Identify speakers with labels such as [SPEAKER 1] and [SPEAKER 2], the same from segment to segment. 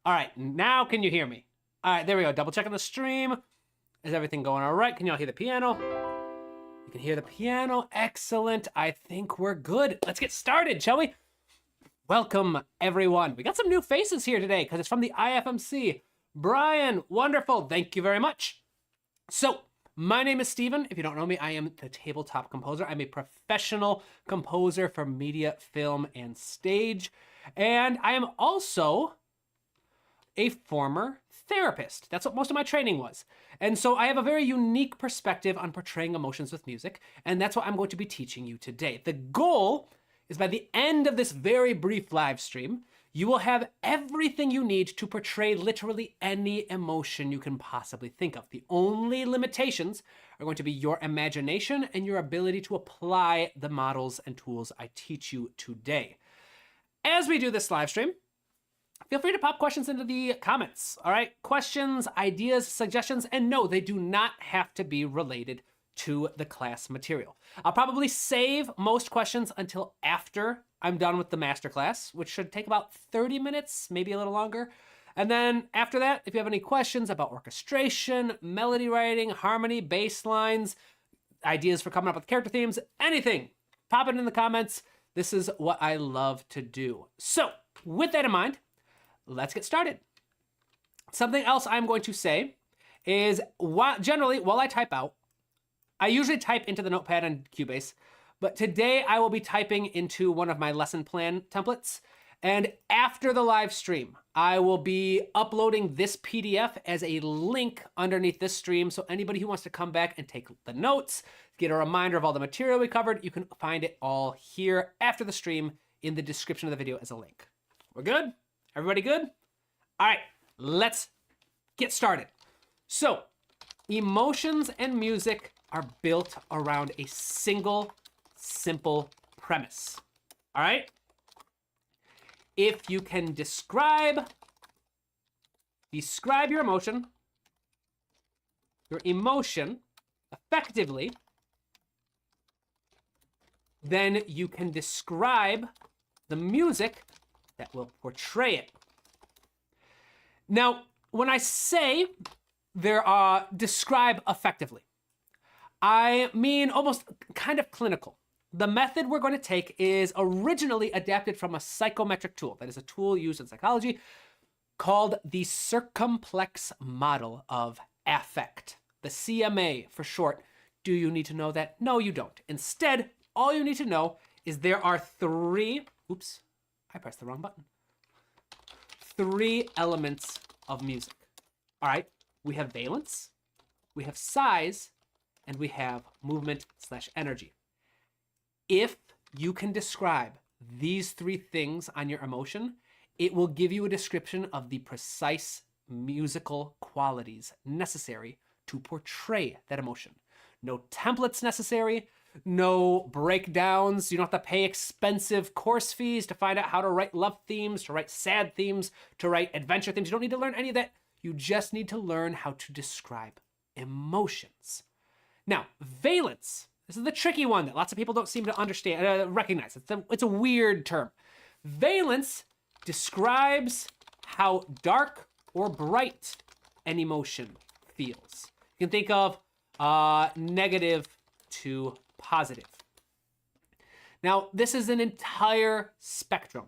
[SPEAKER 1] All right, now can you hear me? All right, there we go. Double checking the stream. Is everything going all right? Can y'all hear the piano? You can hear the piano. Excellent. I think we're good. Let's get started, shall we? Welcome, everyone. We got some new faces here today because it's from the IFMC. Brian, wonderful. Thank you very much. So, my name is Steven. If you don't know me, I am the tabletop composer. I'm a professional composer for media, film, and stage. And I am also a former therapist. That's what most of my training was. And so I have a very unique perspective on portraying emotions with music, and that's what I'm going to be teaching you today. The goal is by the end of this very brief live stream, you will have everything you need to portray literally any emotion you can possibly think of. The only limitations are going to be your imagination and your ability to apply the models and tools I teach you today. As we do this live stream, feel free to pop questions into the comments, all right? Questions, ideas, suggestions, and no, they do not have to be related to the class material. I'll probably save most questions until after I'm done with the masterclass, which should take about 30 minutes, maybe a little longer. And then after that, if you have any questions about orchestration, melody writing, harmony, bass lines, ideas for coming up with character themes, anything, pop it in the comments. This is what I love to do. So with that in mind, let's get started. Something else I'm going to say is generally while I type out, I usually type into the notepad on Cubase, but today I will be typing into one of my lesson plan templates. And after the live stream, I will be uploading this PDF as a link underneath this stream. So anybody who wants to come back and take the notes, get a reminder of all the material we covered, you can find it all here after the stream in the description of the video as a link. We're good? Everybody good? All right, let's get started. So, emotions and music are built around a single, simple premise. All right? If you can describe your emotion effectively, then you can describe the music that will portray it. Now, when I say describe effectively, I mean almost kind of clinical. The method we're going to take is originally adapted from a psychometric tool. That is a tool used in psychology called the circumplex model of affect, the CMA for short. Do you need to know that? No, you don't. Instead, all you need to know is there are three, oops, I pressed the wrong button. 3 elements of music. All right, we have valence, we have size, and we have movement/energy. If you can describe these 3 things on your emotion, it will give you a description of the precise musical qualities necessary to portray that emotion. No templates necessary, no breakdowns. You don't have to pay expensive course fees to find out how to write love themes, to write sad themes, to write adventure themes. You don't need to learn any of that. You just need to learn how to describe emotions. Now, valence. This is the tricky one that lots of people don't seem to understand, recognize. It's a weird term. Valence describes how dark or bright an emotion feels. You can think of negative to positive. Now, this is an entire spectrum,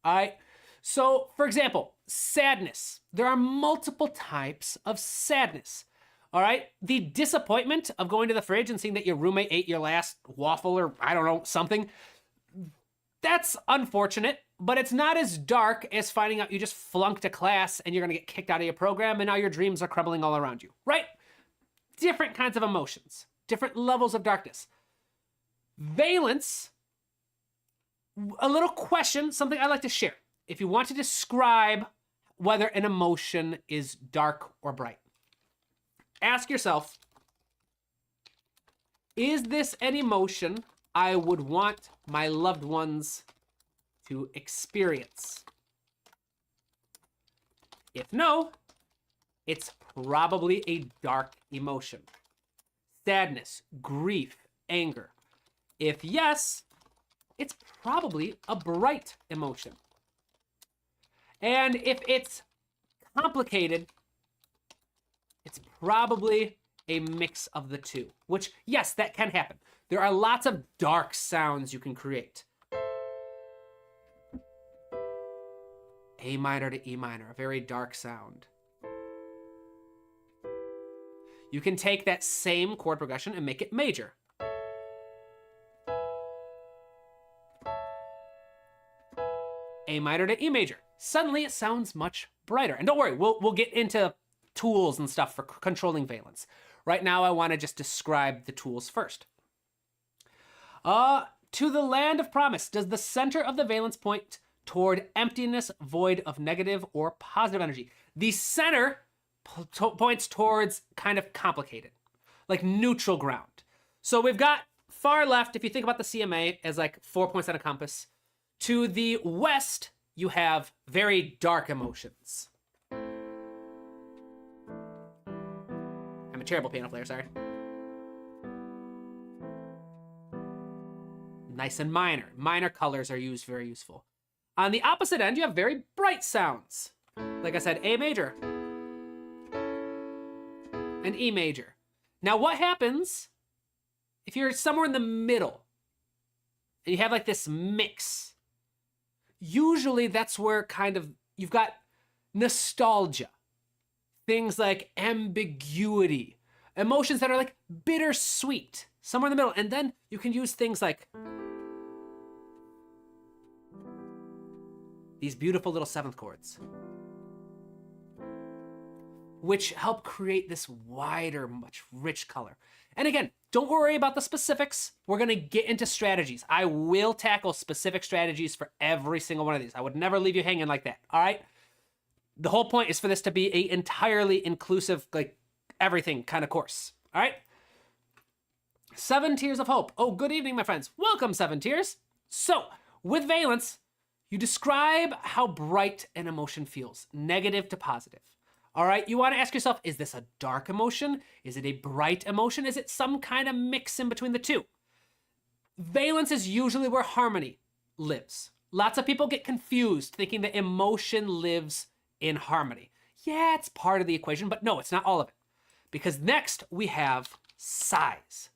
[SPEAKER 1] all right? So, for example, sadness. There are multiple types of sadness, all right? The disappointment of going to the fridge and seeing that your roommate ate your last waffle or, I don't know, something, that's unfortunate, but it's not as dark as finding out you just flunked a class and you're gonna get kicked out of your program and now your dreams are crumbling all around you, right? Different kinds of emotions, different levels of darkness. Valence, a little question, something I like to share. If you want to describe whether an emotion is dark or bright, ask yourself, is this an emotion I would want my loved ones to experience? If no, it's probably a dark emotion. Sadness, grief, anger. If yes, it's probably a bright emotion. And if it's complicated, it's probably a mix of the two, which, yes, that can happen. There are lots of dark sounds you can create. A minor to E minor, a very dark sound. You can take that same chord progression and make it major. A minor to E major. Suddenly it sounds much brighter. And don't worry, we'll get into tools and stuff for controlling valence. Right now I want to just describe the tools first. To the land of promise, does the center of the valence point toward emptiness, void of negative or positive energy? The center points towards kind of complicated, like neutral ground. So we've got far left, if you think about the CMA as like 4 points on a compass. To the west, you have very dark emotions. I'm a terrible piano player, sorry. Nice and minor. Minor colors are used very useful. On the opposite end, you have very bright sounds. Like I said, A major and E major. Now what happens if you're somewhere in the middle and you have like this mix? Usually that's where kind of you've got nostalgia, things like ambiguity, emotions that are like bittersweet, somewhere in the middle. And then you can use things like these beautiful little seventh chords, which help create this wider, much rich color. And again, don't worry about the specifics. We're gonna get into strategies. I will tackle specific strategies for every single one of these. I would never leave you hanging like that, all right? The whole point is for this to be an entirely inclusive, like everything kind of course, all right? 7 Tiers of Hope. Oh, good evening, my friends. Welcome, 7 Tiers. So, with valence, you describe how bright an emotion feels, negative to positive. All right, you want to ask yourself, is this a dark emotion? Is it a bright emotion? Is it some kind of mix in between the two? Valence is usually where harmony lives. Lots of people get confused thinking that emotion lives in harmony. Yeah, it's part of the equation, but no, it's not all of it. Because next we have size.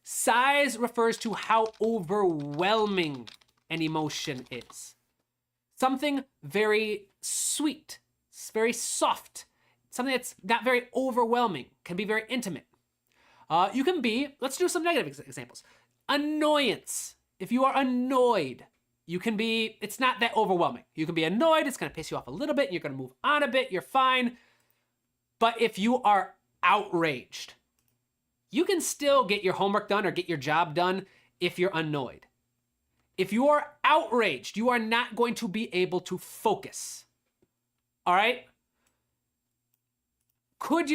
[SPEAKER 1] Size refers to how overwhelming an emotion is. Something very sweet, very soft, something that's not very overwhelming, can be very intimate. You can be, let's do some negative examples. Annoyance. If you are annoyed, you can be, it's not that overwhelming. You can be annoyed, it's gonna piss you off a little bit, and you're gonna move on a bit, you're fine. But if you are outraged, you can still get your homework done or get your job done if you're annoyed. If you are outraged, you are not going to be able to focus. All right?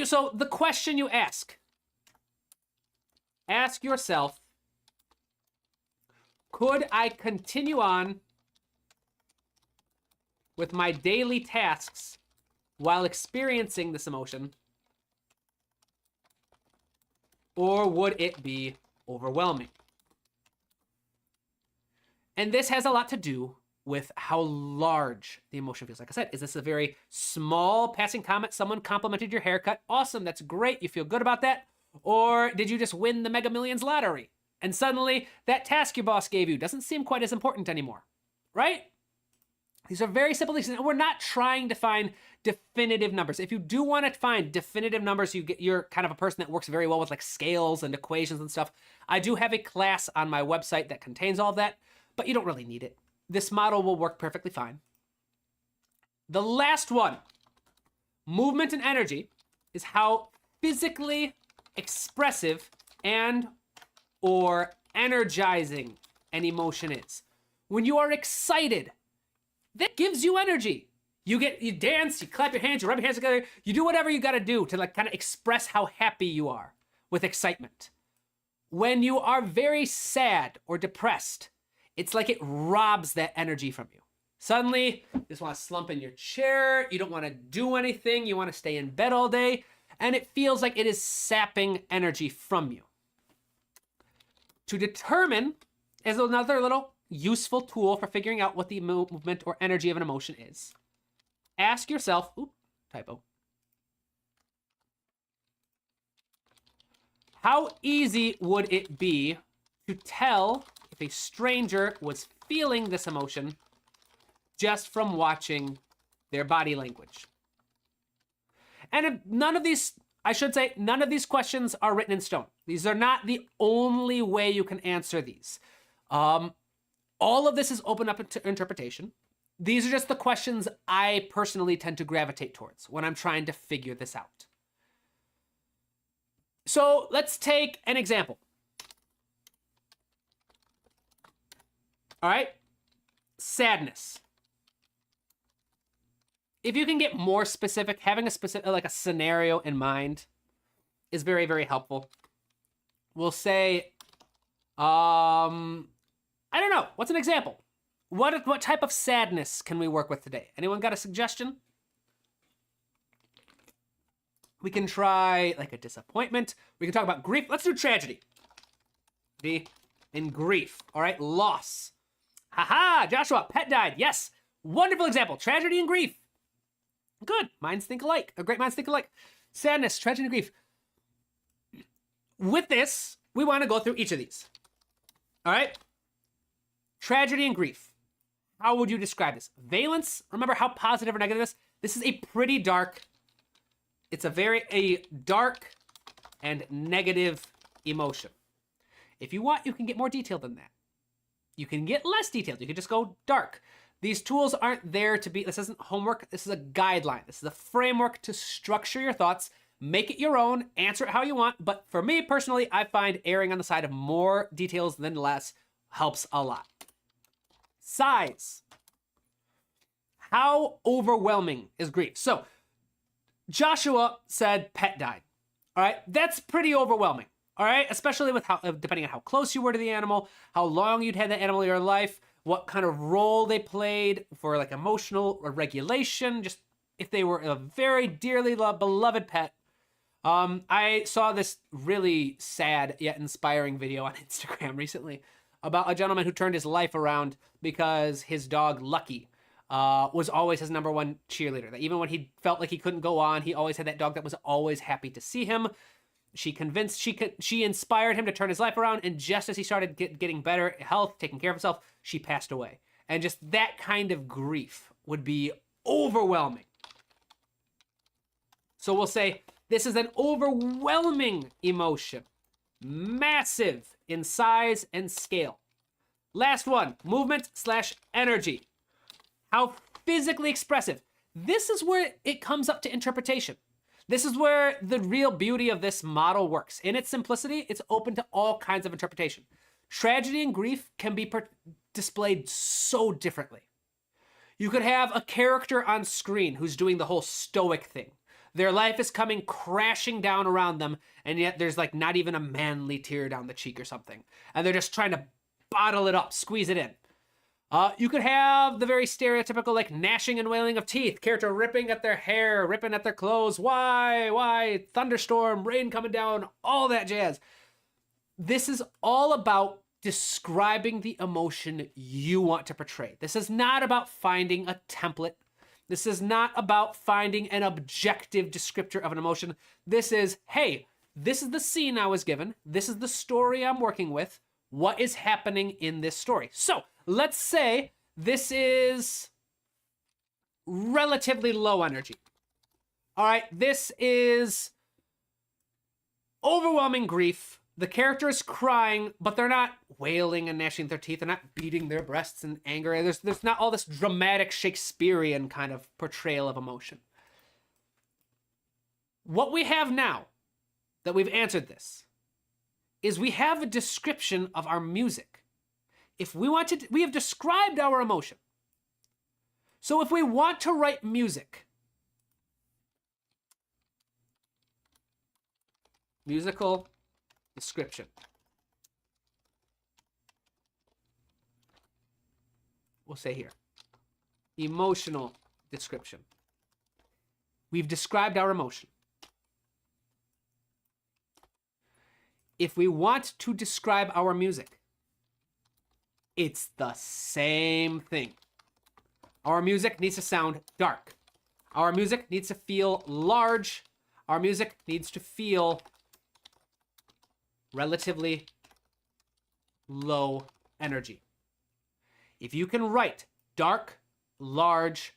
[SPEAKER 1] So the question you ask yourself, could I continue on with my daily tasks while experiencing this emotion? Or would it be overwhelming? And this has a lot to do with how large the emotion feels. Like I said, is this a very small passing comment? Someone complimented your haircut. Awesome, that's great. You feel good about that? Or did you just win the Mega Millions lottery? And suddenly that task your boss gave you doesn't seem quite as important anymore, right? These are very simple things. And we're not trying to find definitive numbers. If you do want to find definitive numbers, you're kind of a person that works very well with like scales and equations and stuff. I do have a class on my website that contains all of that, but you don't really need it. This model will work perfectly fine. The last one, movement and energy, is how physically expressive and or energizing an emotion is. When you are excited, that gives you energy. You dance, you clap your hands, you rub your hands together, you do whatever you gotta do to like kind of express how happy you are with excitement. When you are very sad or depressed, it's like it robs that energy from you. Suddenly, you just want to slump in your chair, you don't want to do anything, you want to stay in bed all day, and it feels like it is sapping energy from you. To determine, as another little useful tool for figuring out what the movement or energy of an emotion is, ask yourself, typo. How easy would it be to tell if a stranger was feeling this emotion just from watching their body language? And if none of these, I should say, none of these questions are written in stone. These are not the only way you can answer these. All of this is open up to interpretation. These are just the questions I personally tend to gravitate towards when I'm trying to figure this out. So let's take an example. All right, sadness. If you can get more specific, having a specific, like a scenario in mind is very, very helpful. We'll say, I don't know, what's an example? What type of sadness can we work with today? Anyone got a suggestion? We can try like a disappointment. We can talk about grief. Let's do tragedy. In grief, all right, loss. Haha, Joshua, pet died. Yes, wonderful example. Tragedy and grief. Good, minds think alike. Great minds think alike. Sadness, tragedy, and grief. With this, we want to go through each of these. All right? Tragedy and grief. How would you describe this? Valence, remember how positive or negative this is? This is a pretty dark, it's a dark and negative emotion. If you want, you can get more detailed than that. You can get less detailed. You can just go dark. These tools aren't there to be, this isn't homework. This is a guideline. This is a framework to structure your thoughts, make it your own, answer it how you want. But for me personally, I find erring on the side of more details than less helps a lot. Size. How overwhelming is grief? So Joshua said pet died. All right, that's pretty overwhelming. All right, especially with how, depending on how close you were to the animal, how long you'd had that animal in your life, what kind of role they played for like emotional regulation, just if they were a very dearly loved, beloved pet. I saw this really sad yet inspiring video on Instagram recently about a gentleman who turned his life around because his dog Lucky was always his number one cheerleader. That even when he felt like he couldn't go on, he always had that dog that was always happy to see him. She inspired him to turn his life around, and just as he started getting better health, taking care of himself, she passed away. And just that kind of grief would be overwhelming. So we'll say this is an overwhelming emotion, massive in size and scale. Last one, movement/energy. How physically expressive. This is where it comes up to interpretation. This is where the real beauty of this model works. In its simplicity, it's open to all kinds of interpretation. Tragedy and grief can be displayed so differently. You could have a character on screen who's doing the whole stoic thing. Their life is coming crashing down around them, and yet there's like not even a manly tear down the cheek or something. And they're just trying to bottle it up, squeeze it in. You could have the very stereotypical like gnashing and wailing of teeth, character ripping at their hair, ripping at their clothes, why, thunderstorm, rain coming down, all that jazz. This is all about describing the emotion you want to portray. This is not about finding a template. This is not about finding an objective descriptor of an emotion. This is, hey, this is the scene I was given. This is the story I'm working with. What is happening in this story? So let's say this is relatively low energy. All right, this is overwhelming grief. The character is crying, but they're not wailing and gnashing their teeth. They're not beating their breasts in anger. There's not all this dramatic Shakespearean kind of portrayal of emotion. What we have now that we've answered this is we have a description of our music. If we want to, we have described our emotion. So if we want to write music, musical description. We'll say here, emotional description. We've described our emotion. If we want to describe our music, it's the same thing. Our music needs to sound dark, Our music needs to feel large. Our music needs to feel relatively low energy. If you can write dark, large,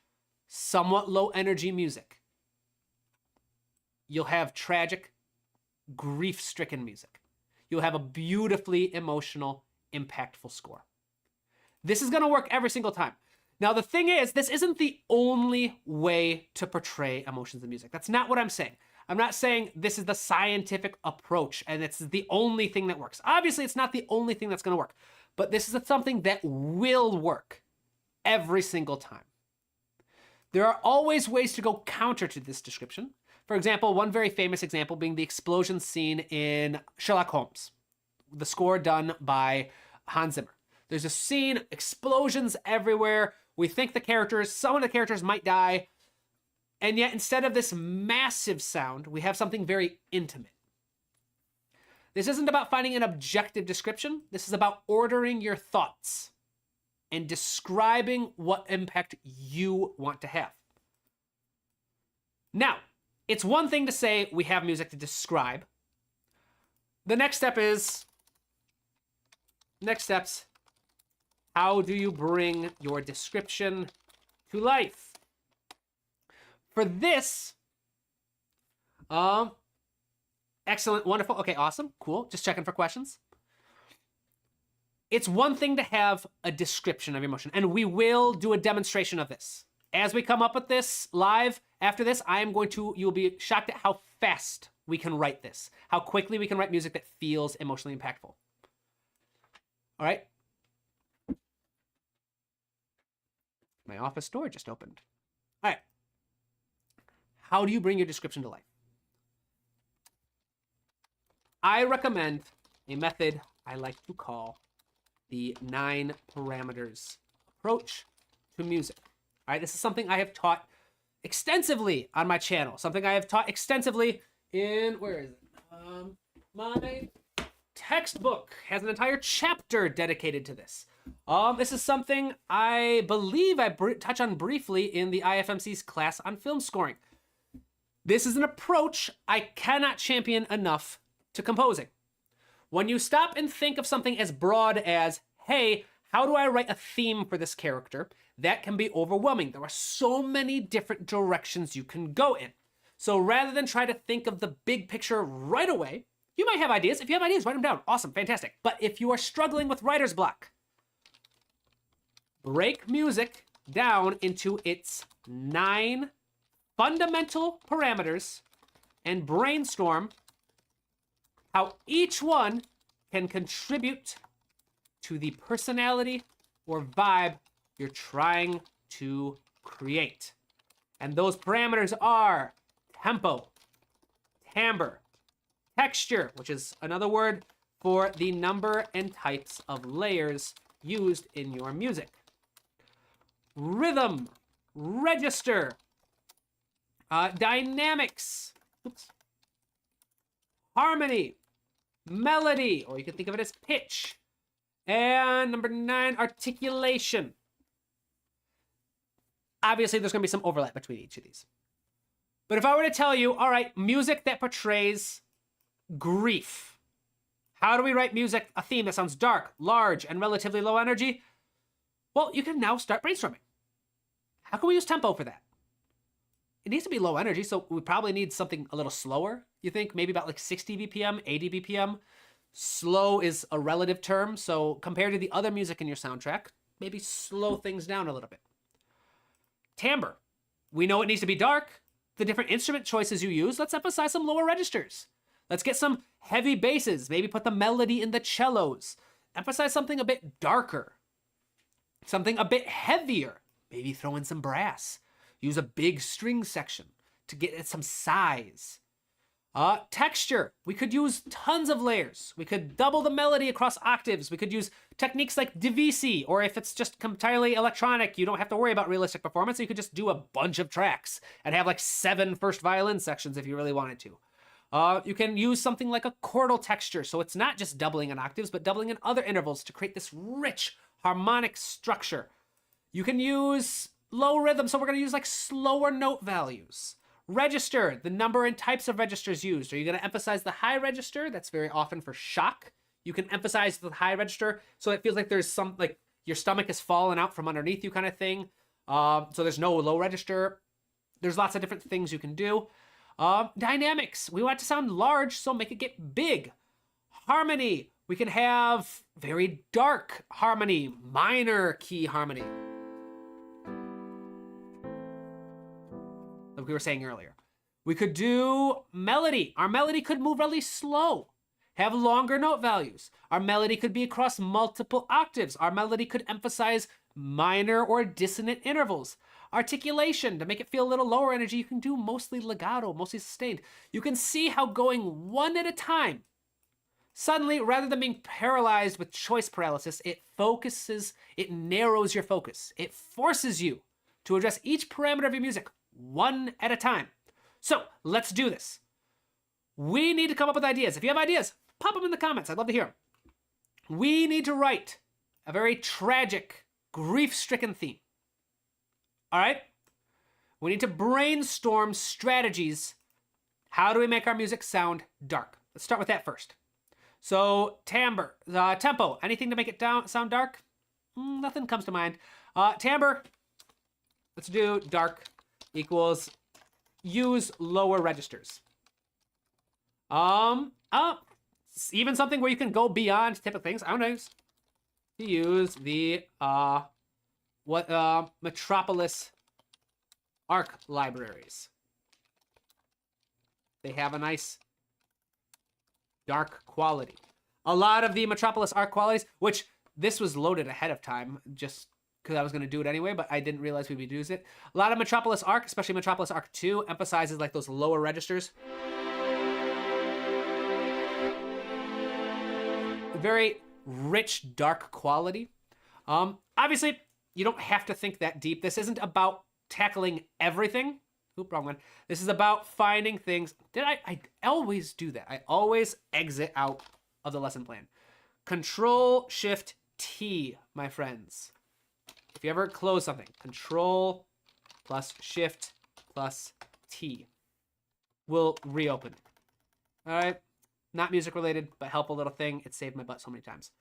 [SPEAKER 1] somewhat low energy music, you'll have tragic, grief-stricken music. You'll have a beautifully emotional, impactful score. This is going to work every single time. Now, the thing is, this isn't the only way to portray emotions in music. That's not what I'm saying. I'm not saying this is the scientific approach and it's the only thing that works. Obviously, it's not the only thing that's going to work, but this is something that will work every single time. There are always ways to go counter to this description. For example, one very famous example being the explosion scene in Sherlock Holmes, the score done by Hans Zimmer. There's a scene, explosions everywhere. We think some of the characters might die. And yet, instead of this massive sound, we have something very intimate. This isn't about finding an objective description. This is about ordering your thoughts and describing what impact you want to have. Now, it's one thing to say we have music to describe. The next steps, how do you bring your description to life? For this, excellent, wonderful, okay, awesome, cool, just checking for questions. It's one thing to have a description of emotion, and we will do a demonstration of this. As we come up with this live, after this, you'll be shocked at how fast we can write this, how quickly we can write music that feels emotionally impactful. All right. My office door just opened. All right. How do you bring your description to life? I recommend a method I like to call the 9 parameters approach to music. All right, this is something I have taught extensively on my channel. Something I have taught extensively in, where is it? My textbook has an entire chapter dedicated to this. This is something I believe I touch on briefly in the IFMC's class on film scoring. This is an approach I cannot champion enough to composing. When you stop and think of something as broad as, hey, how do I write a theme for this character? That can be overwhelming. There are so many different directions you can go in. So rather than try to think of the big picture right away, you might have ideas. If you have ideas, write them down. Awesome, fantastic. But if you are struggling with writer's block, break music down into its 9 fundamental parameters and brainstorm how each one can contribute to the personality or vibe you're trying to create. And those parameters are tempo, timbre, texture, which is another word for the number and types of layers used in your music, rhythm, register, dynamics, harmony, melody, or you can think of it as pitch, and number 9, articulation. Obviously, there's going to be some overlap between each of these. But if I were to tell you, all right, music that portrays grief, how do we write music, a theme that sounds dark, large, and relatively low energy? Well, you can now start brainstorming. How can we use tempo for that? It needs to be low energy, so we probably need something a little slower. You think maybe about like 60 BPM, 80 BPM. Slow is a relative term, so compared to the other music in your soundtrack, maybe slow things down a little bit. Timbre. We know it needs to be dark. The different instrument choices you use, let's emphasize some lower registers. Let's get some heavy basses, maybe put the melody in the cellos. Emphasize something a bit darker, something a bit heavier. Maybe throw in some brass. Use a big string section to get some size. Texture. We could use tons of layers. We could double the melody across octaves. We could use techniques like divisi, or if it's just entirely electronic, you don't have to worry about realistic performance. You could just do a bunch of tracks and have like 7 first violin sections if you really wanted to. You can use something like a chordal texture, so it's not just doubling in octaves, but doubling in other intervals to create this rich harmonic structure. You can use Low rhythm, so we're gonna use like slower note values. Register, the number and types of registers used. Are you gonna emphasize the high register? That's very often for shock. You can emphasize the high register so it feels like there's some, like your stomach is falling out from underneath you kind of thing. So there's no low register. There's lots of different things you can do. Dynamics, we want it to sound large, so make it get big. Harmony, we can have very dark harmony, minor key harmony. Like we were saying earlier. We could do melody. Our melody could move really slow, have longer note values. Our melody could be across multiple octaves. Our melody could emphasize minor or dissonant intervals. Articulation, to make it feel a little lower energy, you can do mostly legato, mostly sustained. You can see how going one at a time, suddenly, rather than being paralyzed with choice paralysis, it focuses, it narrows your focus. It forces you to address each parameter of your music one at a time. So let's do this. We need to come up with ideas. If you have ideas, pop them in the comments. I'd love to hear them. We need to write a very tragic, grief-stricken theme. All right? We need to brainstorm strategies. How do we make our music sound dark? Let's start with that first. So timbre, tempo, anything to make it sound dark? Nothing comes to mind. Timbre, let's do dark equals use lower registers. Even something where you can go beyond typical things. I want to use the Metropolis ARC libraries. They have a nice dark quality. A lot of the Metropolis ARC qualities, which this was loaded ahead of time, just because I was going to do it anyway, but I didn't realize we'd use it. A lot of Metropolis ARC, especially Metropolis ARC 2, emphasizes like those lower registers. Very rich, dark quality. Obviously, you don't have to think that deep. This isn't about tackling everything. Oop, wrong one. This is about finding things. I always do that. I always exit out of the lesson plan. Control Shift T, my friends. If you ever close something, Control plus Shift plus T will reopen it. All right. Not music related, but helpful little thing. It saved my butt so many times.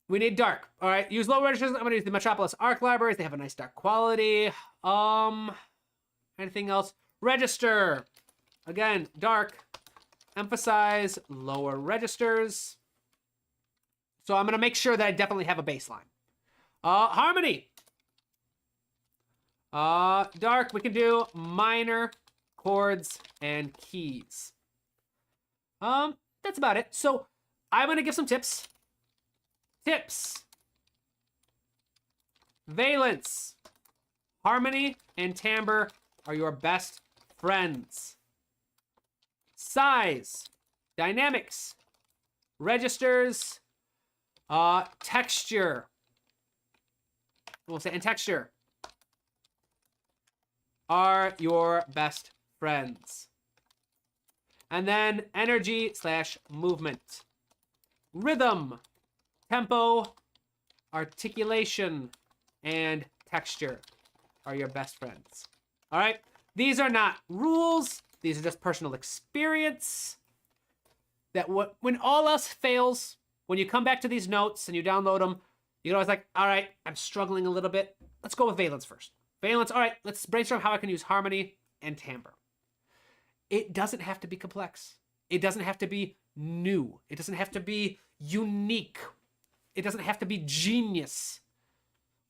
[SPEAKER 1] We need dark. All right, use low registers. I'm gonna use the Metropolis ARC libraries. They have a nice dark quality. Anything else? Register. Again, dark. Emphasize lower registers. So I'm gonna make sure that I definitely have a bass line. Harmony. Dark, we can do minor chords and keys. That's about it. So I'm gonna give some tips. Tips. Valence. Harmony and timbre are your best friends. Size. Dynamics. Registers. Texture. We'll say, and texture are your best friends. And then energy / movement. Rhythm. Tempo, articulation, and texture are your best friends. All right? These are not rules. These are just personal experience. That when all else fails, when you come back to these notes and you download them, you're always like, all right, I'm struggling a little bit. Let's go with valence first. Valence, all right, let's brainstorm how I can use harmony and timbre. It doesn't have to be complex. It doesn't have to be new. It doesn't have to be unique. It doesn't have to be genius.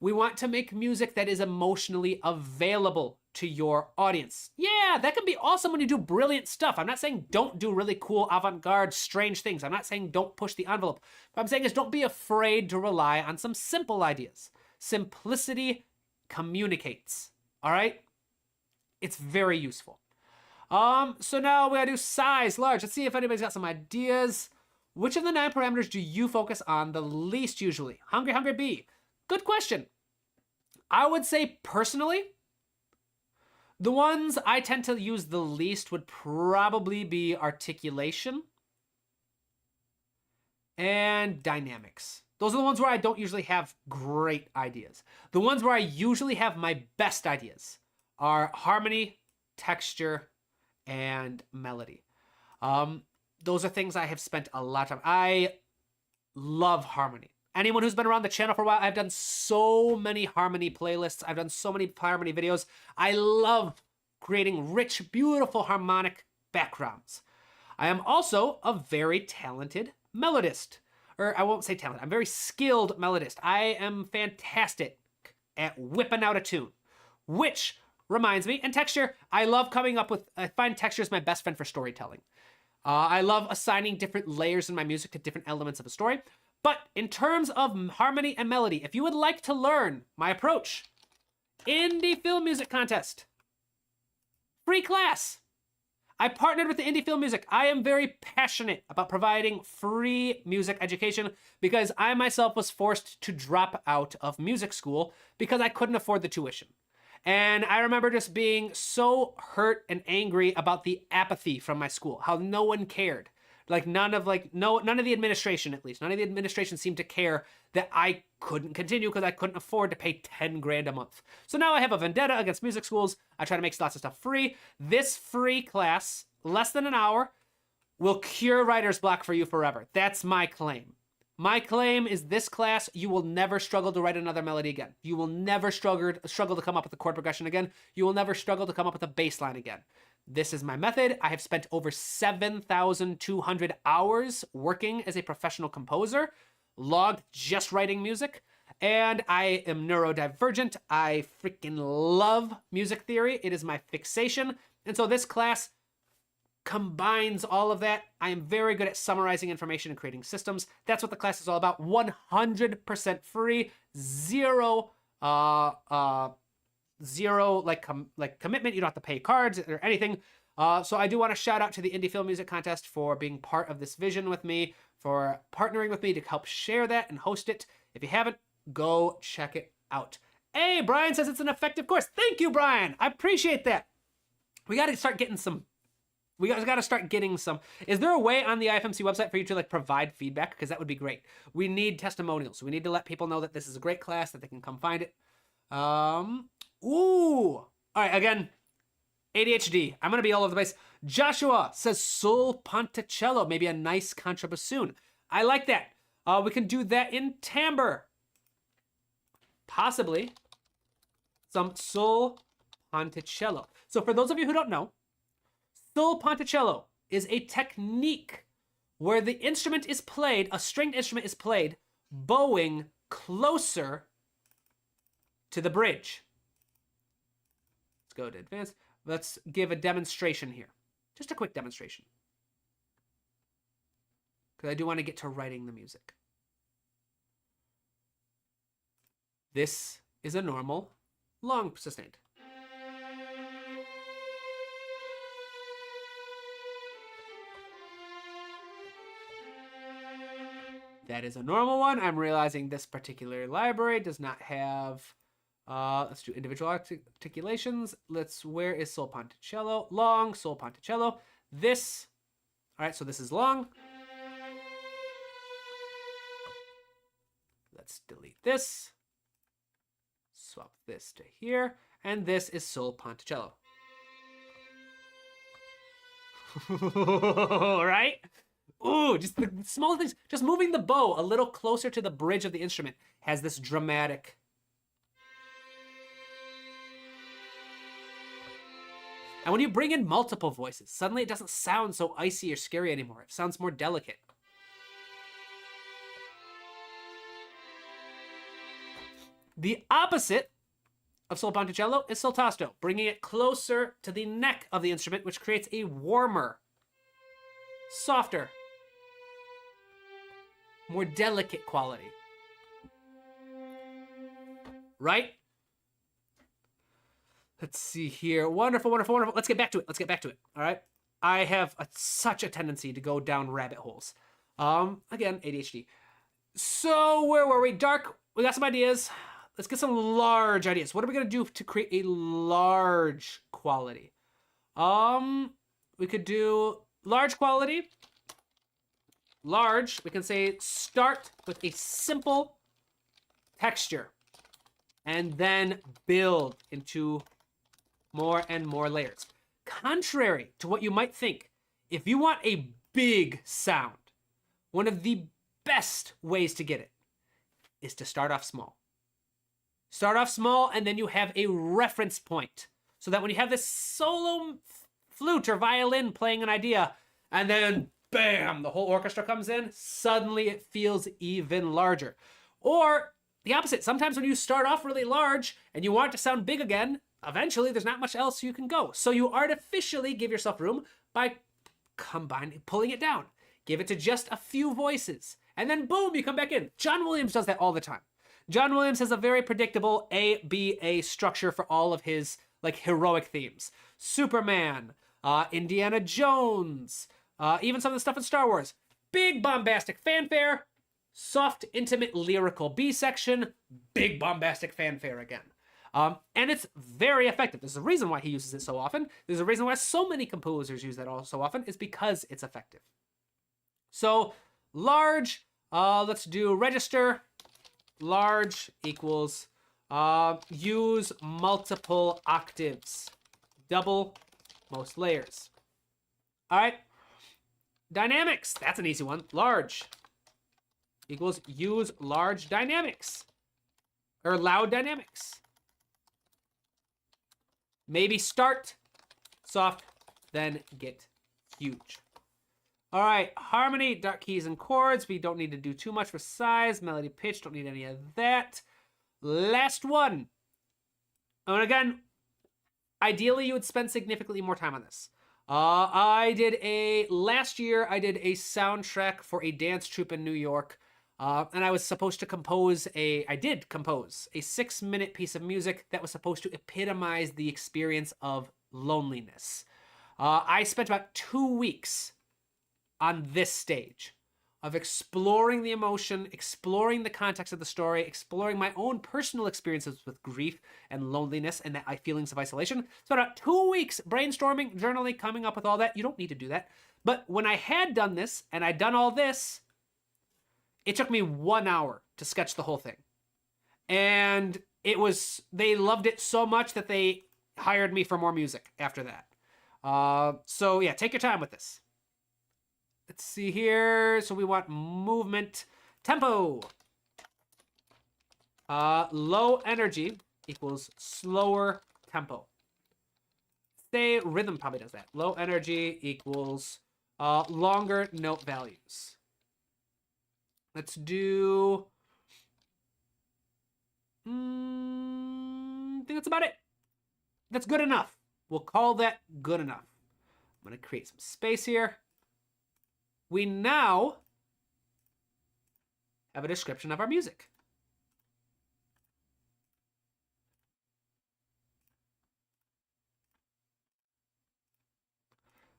[SPEAKER 1] We want to make music that is emotionally available to your audience. Yeah, that can be awesome when you do brilliant stuff. I'm not saying don't do really cool, avant-garde, strange things. I'm not saying don't push the envelope. What I'm saying is don't be afraid to rely on some simple ideas. Simplicity communicates, all right? It's very useful. So now we gotta do size, large. Let's see if anybody's got some ideas. Which of the 9 parameters do you focus on the least usually? Hungry, hungry bee. Good question. I would say personally, the ones I tend to use the least would probably be articulation and dynamics. Those are the ones where I don't usually have great ideas. The ones where I usually have my best ideas are harmony, texture, and melody. Those are things I have spent a lot of time. I love harmony. Anyone who's been around the channel for a while, I've done so many harmony playlists. I've done so many harmony videos. I love creating rich, beautiful harmonic backgrounds. I am also a very talented melodist. Or I won't say talent, I'm a very skilled melodist. I am fantastic at whipping out a tune, which reminds me, and texture, I love coming up with, I find texture is my best friend for storytelling. I love assigning different layers in my music to different elements of a story. But in terms of harmony and melody, if you would like to learn my approach, Indie Film Music Contest, free class. I partnered with the Indie Film Music. I am very passionate about providing free music education because I myself was forced to drop out of music school because I couldn't afford the tuition. And I remember just being so hurt and angry about the apathy from my school, how no one cared. Like none of the administration, at least, none of the administration seemed to care that I couldn't continue because I couldn't afford to pay 10 grand a month. So now I have a vendetta against music schools. I try to make lots of stuff free. This free class, less than an hour, will cure writer's block for you forever. That's my claim. My claim is this class, you will never struggle to write another melody again. You will never struggle to come up with a chord progression again. You will never struggle to come up with a bass line again. This is my method. I have spent over 7,200 hours working as a professional composer, logged just writing music, and I am neurodivergent. I freaking love music theory. It is my fixation. And so this class combines all of that. I am very good at summarizing information and creating systems. That's what the class is all about. 100% free, zero commitment. You don't have to pay cards or anything. So I do want to shout out to the Indie Film Music Contest for being part of this vision with me, for partnering with me to help share that and host it. If you haven't, go check it out. Hey, Brian says it's an effective course. Thank you, Brian. I appreciate that. We got to start getting some. We got to start getting some. Is there a way on the IFMC website for you to provide feedback? Because that would be great. We need testimonials. We need to let people know that this is a great class, that they can come find it. Ooh. All right, again, ADHD. I'm going to be all over the place. Joshua says Sol Ponticello, maybe a nice contrabassoon. I like that. We can do that in timbre. Possibly some Sol Ponticello. So for those of you who don't know, Sol Ponticello is a technique where the instrument is played, a stringed instrument is played, bowing closer to the bridge. Let's go to advanced. Let's give a demonstration here. Just a quick demonstration. Because I do want to get to writing the music. This is a normal, long sustained. That is a normal one. I'm realizing this particular library does not have, let's do individual articulations. Where is Sol Ponticello? Long, Sol Ponticello. This, all right, so this is long. Let's delete this. Swap this to here. And this is Sol Ponticello. All right? Ooh, just the small things. Just moving the bow a little closer to the bridge of the instrument has this dramatic. And when you bring in multiple voices, suddenly it doesn't sound so icy or scary anymore. It sounds more delicate. The opposite of Sol Ponticello is Sol Tasto, bringing it closer to the neck of the instrument, which creates a warmer, softer, more delicate quality. Right? Let's see here. Wonderful, wonderful, wonderful. Let's get back to it. Let's get back to it. All right. I have such a tendency to go down rabbit holes. Again, ADHD. So where were we? Dark. We got some ideas. Let's get some large ideas. What are we going to do to create a large quality? We could do large quality. large, we can say start with a simple texture and then build into more and more layers. Contrary to what you might think, if you want a big sound, one of the best ways to get it is to start off small. Start off small, and then you have a reference point. So that when you have this solo flute or violin playing an idea, and then bam, the whole orchestra comes in, suddenly it feels even larger. Or the opposite, sometimes when you start off really large and you want it to sound big again, eventually there's not much else you can go. So you artificially give yourself room by pulling it down. Give it to just a few voices, and then boom, you come back in. John Williams does that all the time. John Williams has a very predictable A-B-A structure for all of his like heroic themes. Superman, Indiana Jones, even some of the stuff in Star Wars. Big bombastic fanfare, soft, intimate, lyrical B section, big bombastic fanfare again. And it's very effective. There's a reason why he uses it so often. There's a reason why so many composers use that all so often, is because it's effective. So large, let's do register. Large equals use multiple octaves, double most layers. All right, dynamics, that's an easy one. Large equals use large dynamics or loud dynamics. Maybe start soft, then get huge. All right, harmony, dark keys and chords. We don't need to do too much for size. Melody, pitch, don't need any of that. Last one. And again, ideally you would spend significantly more time on this. Last year I did a soundtrack for a dance troupe in New York. And I was supposed to compose I did compose a 6-minute piece of music that was supposed to epitomize the experience of loneliness. I spent about 2 weeks on this stage of exploring the emotion, exploring the context of the story, exploring my own personal experiences with grief and loneliness and the feelings of isolation. So about 2 weeks brainstorming, journaling, coming up with all that. You don't need to do that. But when I had done this and I'd done all this, it took me 1 hour to sketch the whole thing. And they loved it so much that they hired me for more music after that. So yeah, take your time with this. Let's see here. So we want movement, tempo. Low energy equals slower tempo. Say rhythm probably does that. Low energy equals longer note values. Let's do, I think that's about it. That's good enough. We'll call that good enough. I'm going to create some space here. We now have a description of our music.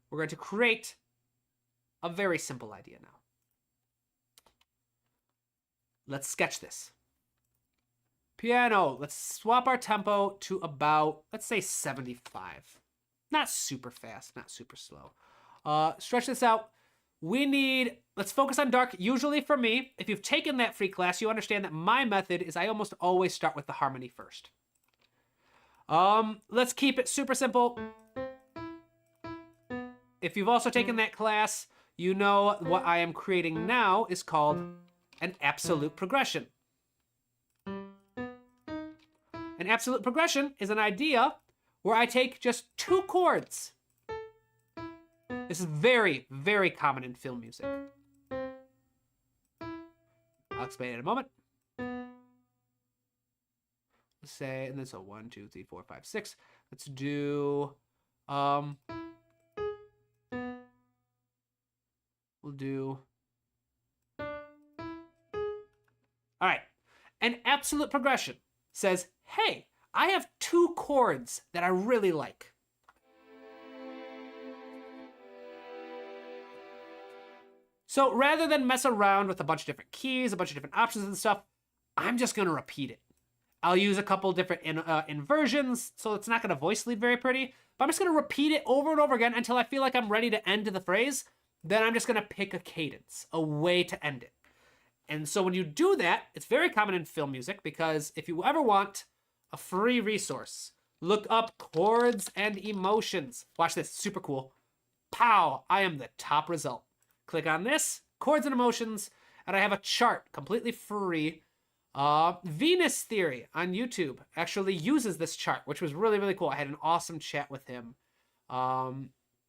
[SPEAKER 1] We're going to create a very simple idea now. Let's sketch this. Piano, let's swap our tempo to about, let's say 75. Not super fast, not super slow. Stretch this out. Let's focus on dark. Usually for me, if you've taken that free class, you understand that my method is I almost always start with the harmony first. Let's keep it super simple. If you've also taken that class, you know what I am creating now is called an absolute progression. An absolute progression is an idea where I take just 2 chords. This is very, very common in film music. I'll explain in a moment. Let's say, and then so 1, 2, 3, 4, 5, 6. Let's do, we'll do, all right. An absolute progression says, hey, I have 2 chords that I really like. So rather than mess around with a bunch of different keys, a bunch of different options and stuff, I'm just going to repeat it. I'll use a couple different inversions, so it's not going to voice lead very pretty, but I'm just going to repeat it over and over again until I feel like I'm ready to end the phrase. then I'm just going to pick a cadence, a way to end it. And so when you do that, it's very common in film music, because if you ever want a free resource, look up chords and emotions. Watch this, super cool. Pow, I am the top result. Click on this, chords and emotions, and I have a chart completely free. Venus Theory on YouTube actually uses this chart, which was really, really cool. I had an awesome chat with him.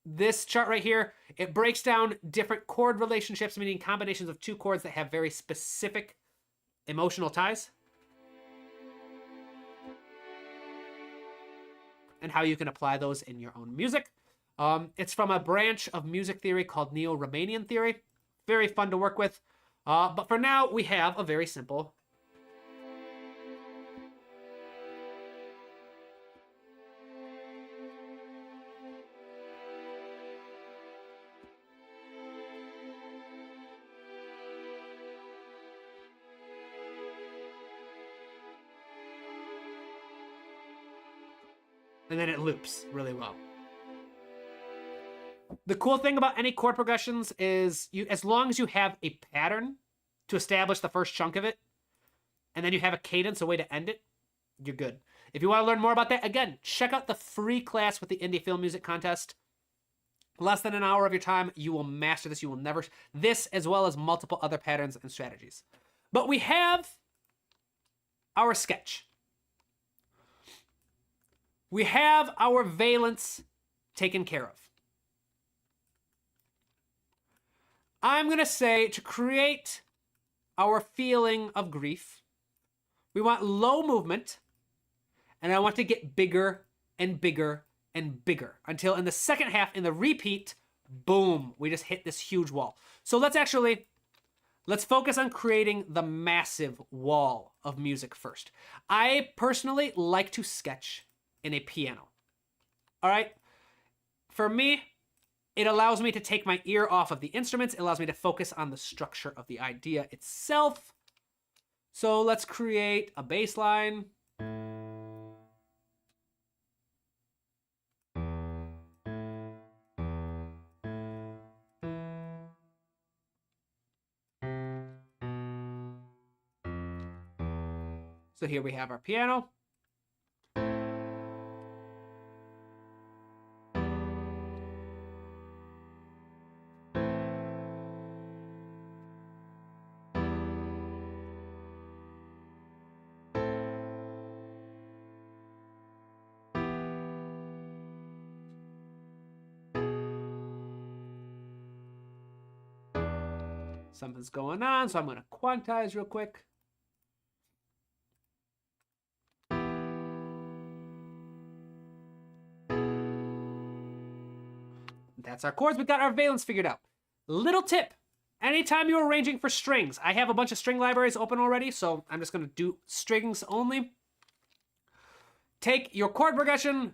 [SPEAKER 1] This chart right here, it breaks down different chord relationships, meaning combinations of two chords that have very specific emotional ties, and how you can apply those in your own music. It's from a branch of music theory called Neo-Romanian theory. Very fun to work with. But for now, we have a very simple. And then it loops really well. The cool thing about any chord progressions is as long as you have a pattern to establish the first chunk of it, and then you have a cadence, a way to end it, you're good. If you want to learn more about that, again, check out the free class with the Indie Film Music Contest. Less than an hour of your time, you will master this. You will never... This, as well as multiple other patterns and strategies. But we have our sketch. We have our valence taken care of. I'm going to say, to create our feeling of grief, we want low movement, and I want to get bigger and bigger and bigger until in the second half, in the repeat, boom, we just hit this huge wall. So let's focus on creating the massive wall of music first. I personally like to sketch in a piano. All right? For me, it allows me to take my ear off of the instruments. It allows me to focus on the structure of the idea itself. So let's create a bass line. So here we have our piano. Something's going on, so I'm going to quantize real quick. That's our chords. We got our valence figured out. Little tip. Anytime you're arranging for strings, I have a bunch of string libraries open already, so I'm just going to do strings only. Take your chord progression,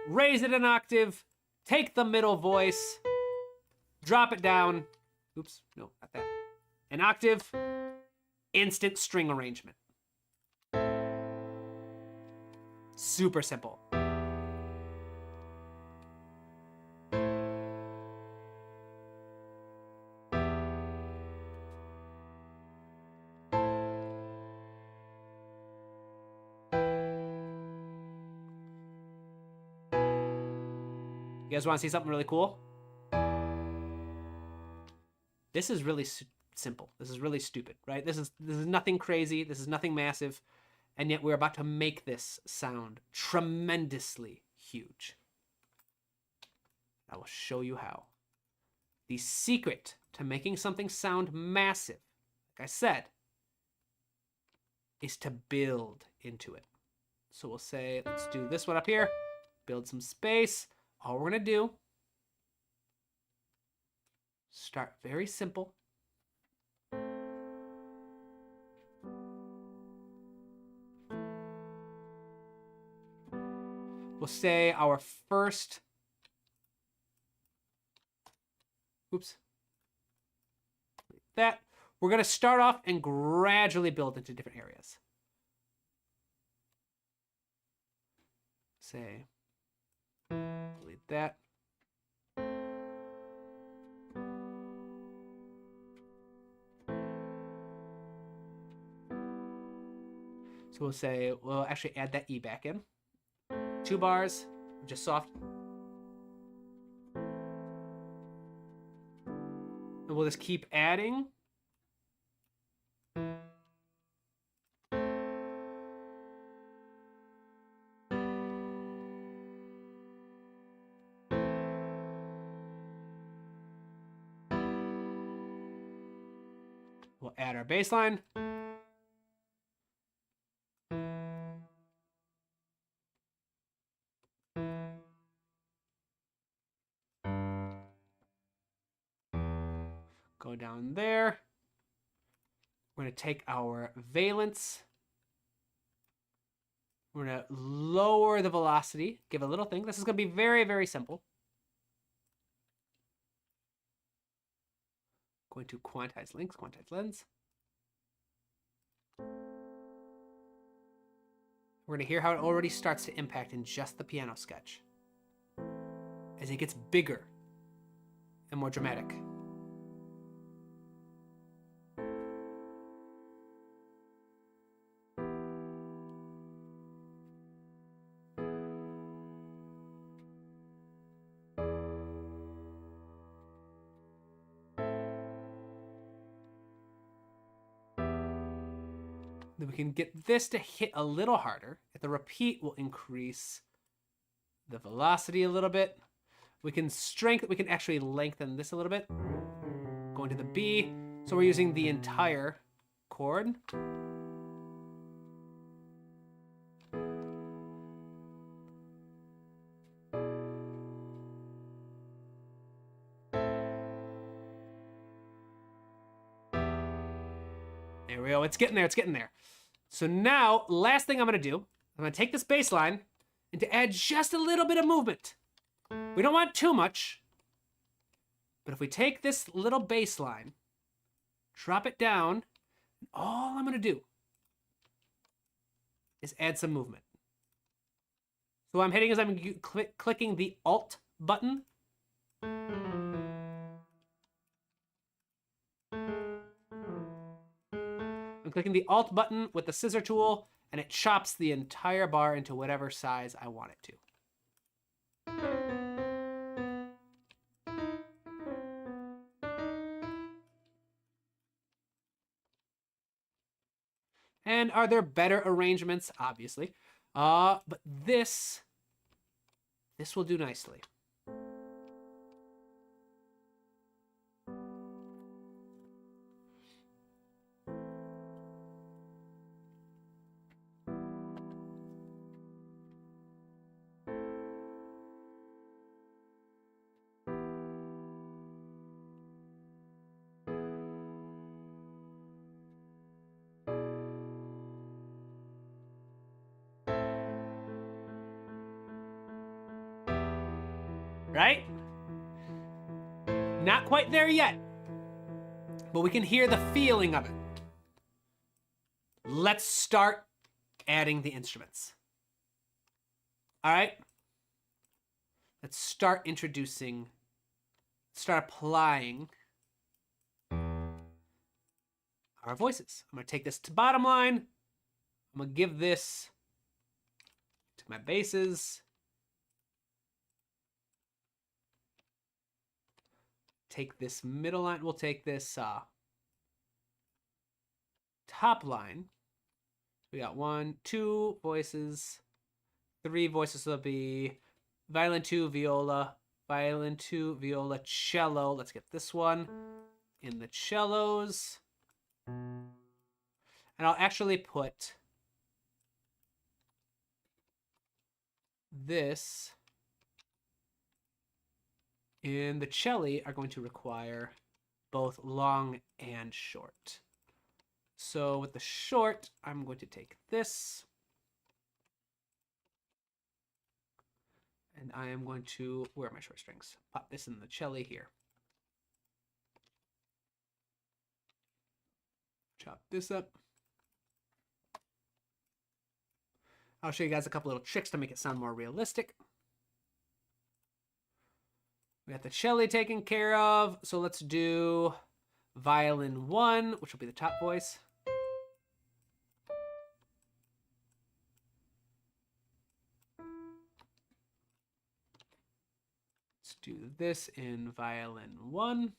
[SPEAKER 1] raise it an octave, take the middle voice, drop it down. Oops, no, not that. An octave, instant string arrangement. Super simple. You guys want to see something really cool? This is really simple. This is really stupid, right? This is nothing crazy. This is nothing massive. And yet we're about to make this sound tremendously huge. I will show you how. The secret to making something sound massive, like I said, is to build into it. So we'll say, let's do this one up here. Build some space. All we're going to do, start very simple. We'll say our first, oops, like that. We're going to start off and gradually build into different areas. Say, delete that. So we'll say, we'll actually add that E back in. 2 bars, just soft. And we'll just keep adding. We'll add our bass line. Go down there. We're going to take our valence. We're going to lower the velocity, give a little thing. This is going to be very, very simple. Going to quantize links, quantize lens. We're going to hear how it already starts to impact in just the piano sketch as it gets bigger and more dramatic. Then we can get this to hit a little harder. If the repeat will increase the velocity a little bit. We can actually lengthen this a little bit. Going to the B. So we're using the entire chord. There we go. It's getting there. It's getting there. So now, last thing I'm going to do, I'm going to take this bass line and to add just a little bit of movement. We don't want too much, but if we take this little bass line, drop it down, all I'm going to do is add some movement. So what I'm hitting is I'm clicking the Alt button. I'm clicking the Alt button with the scissor tool, and it chops the entire bar into whatever size I want it to. And are there better arrangements? Obviously. But this will do nicely. Right? Not quite there yet, but we can hear the feeling of it. Let's start adding the instruments. All right? Let's start applying our voices. I'm going to take this to bottom line. I'm going to give this to my basses. Take this middle line. We'll take this top line. We got 1, 2 voices, 3 voices. So it'll be violin 2, viola, violin 2, viola, cello. Let's get this one in the cellos. And I'll actually put this in the cello are going to require both long and short. So with the short, I'm going to take this. And I am going to, where are my short strings? Pop this in the cello here. Chop this up. I'll show you guys a couple little tricks to make it sound more realistic. We got the cello taken care of. So let's do violin 1, which will be the top voice. do this in violin 1.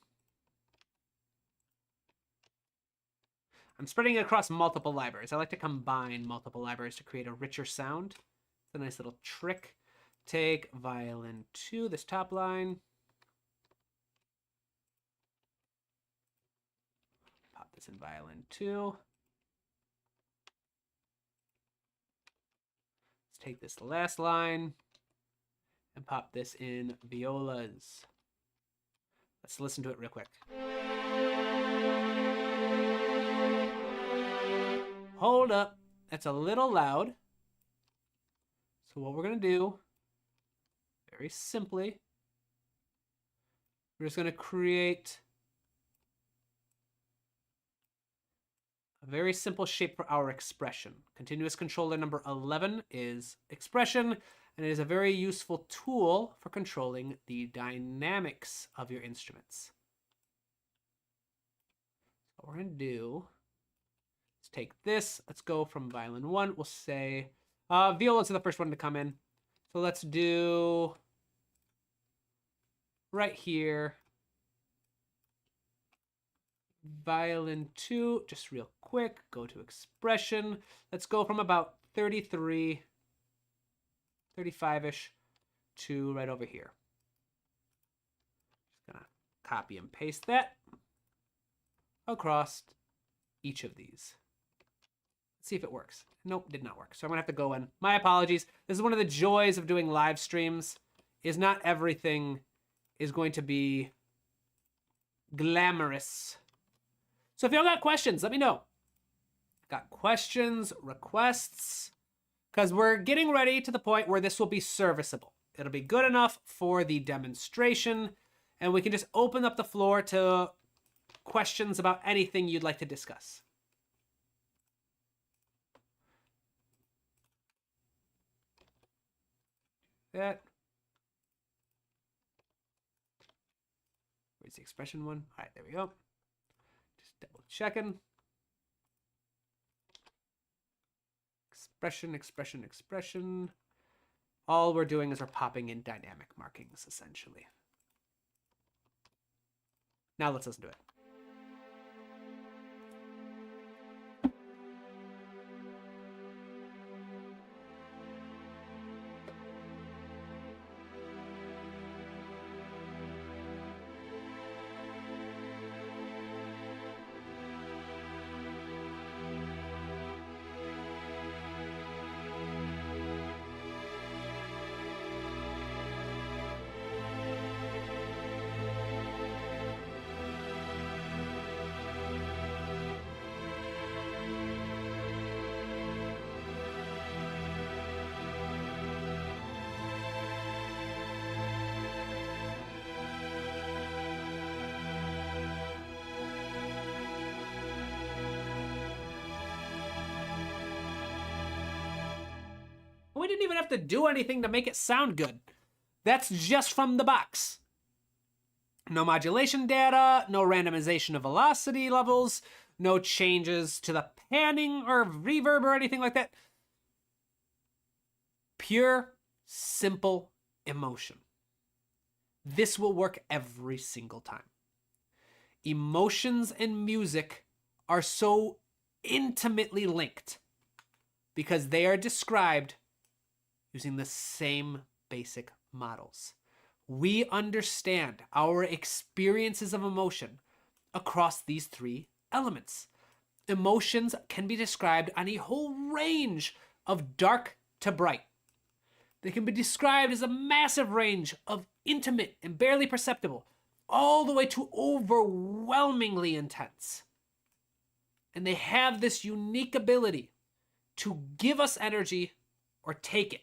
[SPEAKER 1] I'm spreading it across multiple libraries. I like to combine multiple libraries to create a richer sound. It's a nice little trick. Take violin 2, this top line. Pop this in violin 2. Let's take this last line and pop this in violas. Let's listen to it real quick. Hold up. That's a little loud. So what we're going to do, very simply, we're just going to create a very simple shape for our expression. Continuous controller number 11 is expression, and it is a very useful tool for controlling the dynamics of your instruments. So what we're going to do, let's take this. Let's go from violin 1. We'll say violas are the first one to come in. So let's do right here. Violin 2, just real quick, go to expression. Let's go from about 33, 35-ish to right over here. Just gonna copy and paste that across each of these. Let's see if it works. Nope, did not work. So I'm gonna have to go in. My apologies. This is one of the joys of doing live streams, is not everything is going to be glamorous. So if y'all got questions, let me know. Got questions, requests, because we're getting ready to the point where this will be serviceable. It'll be good enough for the demonstration, and we can just open up the floor to questions about anything you'd like to discuss. That. Where's the expression one? All right, there we go. Just double checking. Expression, expression, expression. All we're doing is we're popping in dynamic markings, essentially. Now let's listen to it. We didn't even have to do anything to make it sound good. That's just from the box. No modulation data, no randomization of velocity levels, no changes to the panning or reverb or anything like that. Pure, simple emotion. This will work every single time. Emotions and music are so intimately linked because they are described using the same basic models. We understand our experiences of emotion across these three elements. Emotions can be described on a whole range of dark to bright. They can be described as a massive range of intimate and barely perceptible, all the way to overwhelmingly intense. And they have this unique ability to give us energy or take it.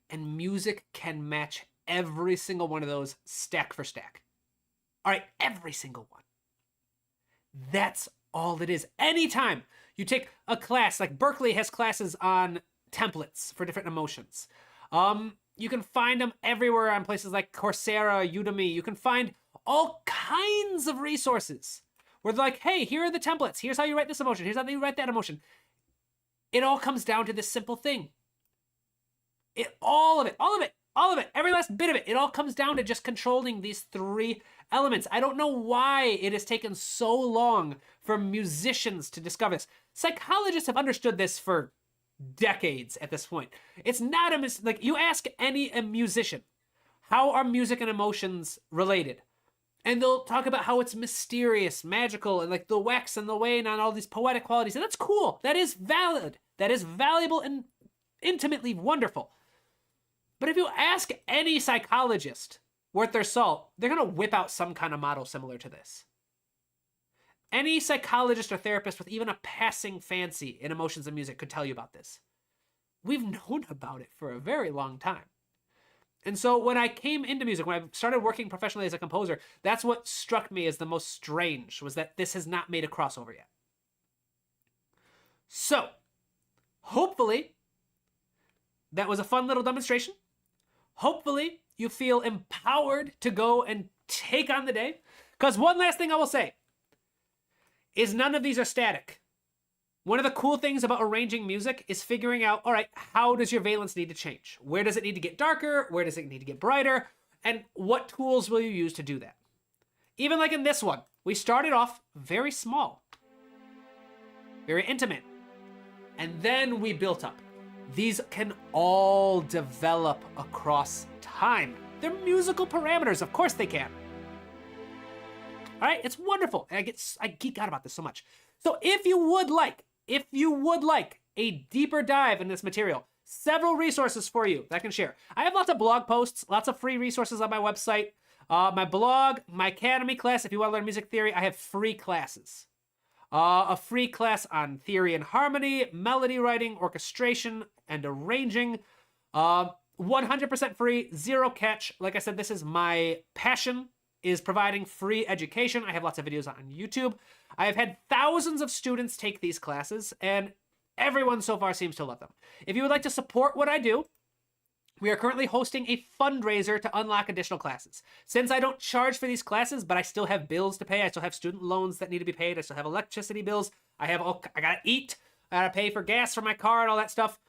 [SPEAKER 1] And music can match every single one of those stack for stack. All right, every single one. That's all it is. Anytime you take a class, like Berkeley has classes on templates for different emotions. You can find them everywhere on places like Coursera, Udemy. You can find all kinds of resources where they're like, hey, here are the templates. Here's how you write this emotion. Here's how you write that emotion. It all comes down to this simple thing. All of it All of it, every last bit of it. It all comes down to just controlling these 3 elements. I don't know why it has taken so long for musicians to discover this. Psychologists have understood this for decades at this point. It's not like you ask any musician, how are music and emotions related? And they'll talk about how it's mysterious, magical, and like the wax and the wane on all these poetic qualities. And that's cool. That is valid. That is valuable and intimately wonderful. But if you ask any psychologist worth their salt, they're going to whip out some kind of model similar to this. Any psychologist or therapist with even a passing fancy in emotions and music could tell you about this. We've known about it for a very long time. And so when I came into music, when I started working professionally as a composer, that's what struck me as the most strange, was that this has not made a crossover yet. So, hopefully, that was a fun little demonstration. Hopefully, you feel empowered to go and take on the day. Because one last thing I will say is none of these are static. One of the cool things about arranging music is figuring out, all right, how does your valence need to change? Where does it need to get darker? Where does it need to get brighter? And what tools will you use to do that? Even like in this one, we started off very small, very intimate, and then we built up. These can all develop across time. They're musical parameters, of course they can. All right, it's wonderful. I geek out about this so much. So if you would like a deeper dive in this material, several resources for you that I can share. I have lots of blog posts, lots of free resources on my website. My blog, my academy class, if you want to learn music theory, I have free classes. A free class on theory and harmony, melody writing, orchestration, and arranging. 100% free, zero catch. Like I said, this is my passion, is providing free education. I have lots of videos on YouTube. I have had thousands of students take these classes, and everyone so far seems to love them. If you would like to support what I do, we are currently hosting a fundraiser to unlock additional classes. Since I don't charge for these classes, but I still have bills to pay, I still have student loans that need to be paid, I still have electricity bills, I gotta eat, I gotta pay for gas for my car and all that stuff.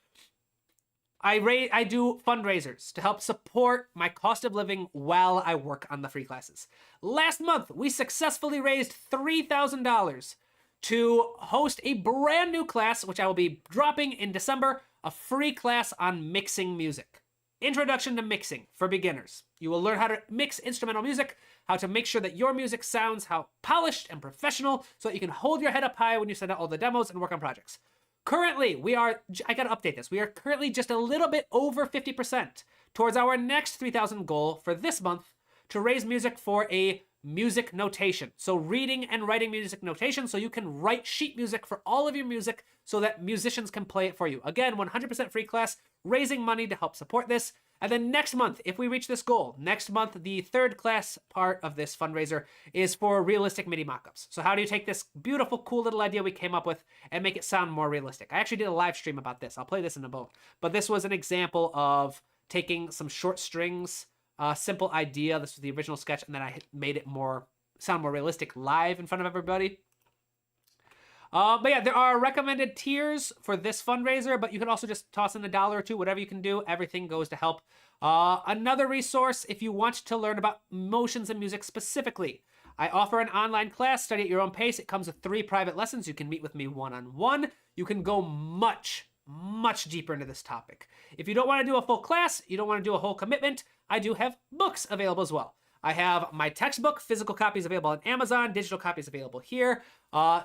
[SPEAKER 1] I do fundraisers to help support my cost of living while I work on the free classes. Last month, we successfully raised $3,000 to host a brand new class, which I will be dropping in December, a free class on mixing music. Introduction to mixing for beginners. You will learn how to mix instrumental music, how to make sure that your music sounds how polished and professional so that you can hold your head up high when you send out all the demos and work on projects. Currently, I gotta update this. We are currently just a little bit over 50% towards our next 3,000 goal for this month to raise music for a music notation. So reading and writing music notation so you can write sheet music for all of your music so that musicians can play it for you. Again, 100% free class, raising money to help support this. And then next month, if we reach this goal, next month, the third class part of this fundraiser is for realistic MIDI mockups. So how do you take this beautiful, cool little idea we came up with and make it sound more realistic? I actually did a live stream about this. I'll play this in a moment. But this was an example of taking some short strings, simple idea. This was the original sketch, and then I made it sound more realistic live in front of everybody. But yeah, there are recommended tiers for this fundraiser, but you can also just toss in $1 or $2, whatever you can do. Everything goes to help. Another resource, if you want to learn about emotions and music specifically, I offer an online class, study at your own pace. It comes with 3 private lessons. You can meet with me one-on-one. You can go much deeper into this topic. If you don't want to do a full class, you don't want to do a whole commitment, I do have books available as well. I have my textbook, physical copies available on Amazon, digital copies available here.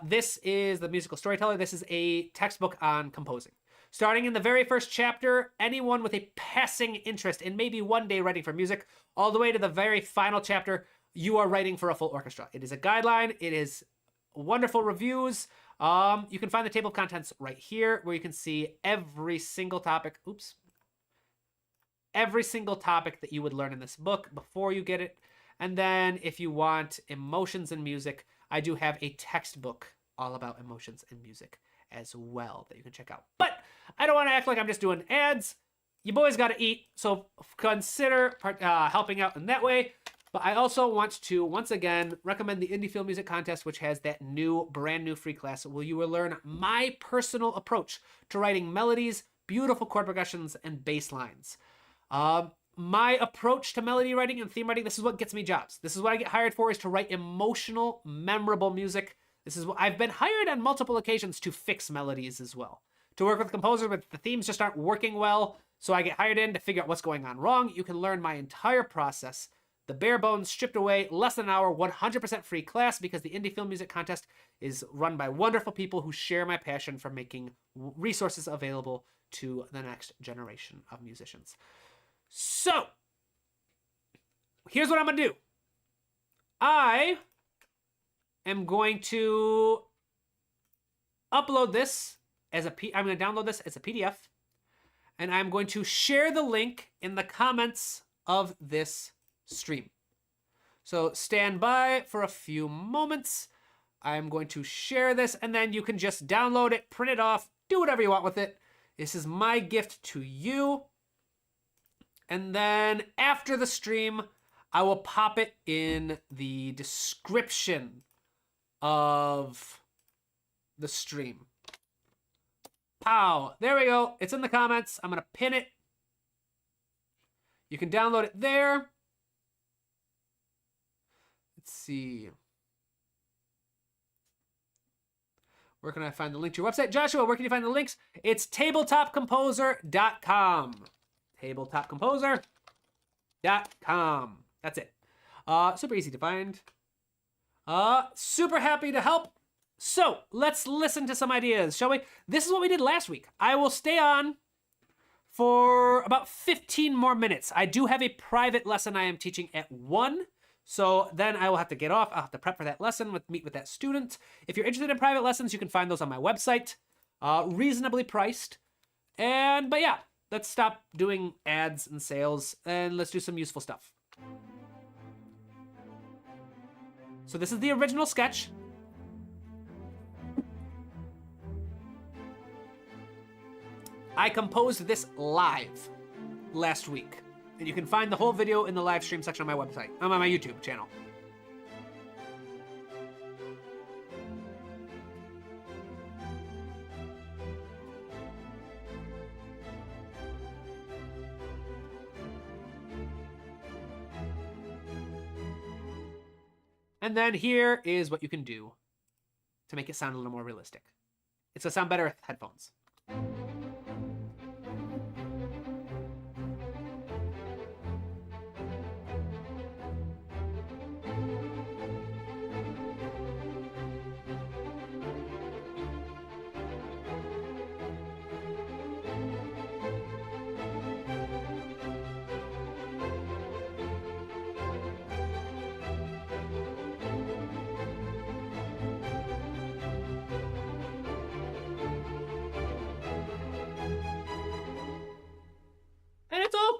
[SPEAKER 1] This is The Musical Storyteller. This is a textbook on composing. Starting in the very first chapter, anyone with a passing interest in maybe one day writing for music, all the way to the very final chapter, you are writing for a full orchestra. It is a guideline. It is wonderful reviews. You can find the table of contents right here where you can see every single topic. Every single topic that you would learn in this book before you get it. And then if you want emotions and music, I do have a textbook all about emotions and music as well that you can check out. But I don't want to act like I'm just doing ads. You boys got to eat, so consider helping out in that way. But I also want to, once again, recommend the Indie Field Music Contest, which has that brand new free class where you will learn my personal approach to writing melodies, beautiful chord progressions, and bass lines. my approach to melody writing and theme writing, this is what gets me jobs. This is what I get hired for, is to write emotional, memorable music. This is what I've been hired on multiple occasions to fix melodies as well. To work with composers, but the themes just aren't working well. So I get hired in to figure out what's going on wrong. You can learn my entire process. The bare bones, stripped away, less than an hour, 100% free class, because the Indie Film Music Contest is run by wonderful people who share my passion for making resources available to the next generation of musicians. So, here's what I'm going to do. I am going to upload this as I'm going to download this as a PDF, and I'm going to share the link in the comments of this stream. So stand by for a few moments. I'm going to share this, and then you can just download it, print it off, do whatever you want with it. This is my gift to you. And then after the stream, I will pop it in the description of the stream. Pow. There we go. It's in the comments. I'm going to pin it. You can download it there. Let's see. Where can I find the link to your website? Joshua, where can you find the links? It's tabletopcomposer.com. Tabletopcomposer.com. That's it. Super easy to find. Super happy to help. So let's listen to some ideas, shall we? This is what we did last week. I will stay on for about 15 more minutes. I do have a private lesson I am teaching at 1. So then I will have to get off. I'll have to prep for that lesson, meet with that student. If you're interested in private lessons, you can find those on my website. Reasonably priced. But yeah, let's stop doing ads and sales and let's do some useful stuff. So this is the original sketch. I composed this live last week. And you can find the whole video in the live stream section on my website, on my YouTube channel. And then here is what you can do to make it sound a little more realistic. It's gonna sound better with headphones.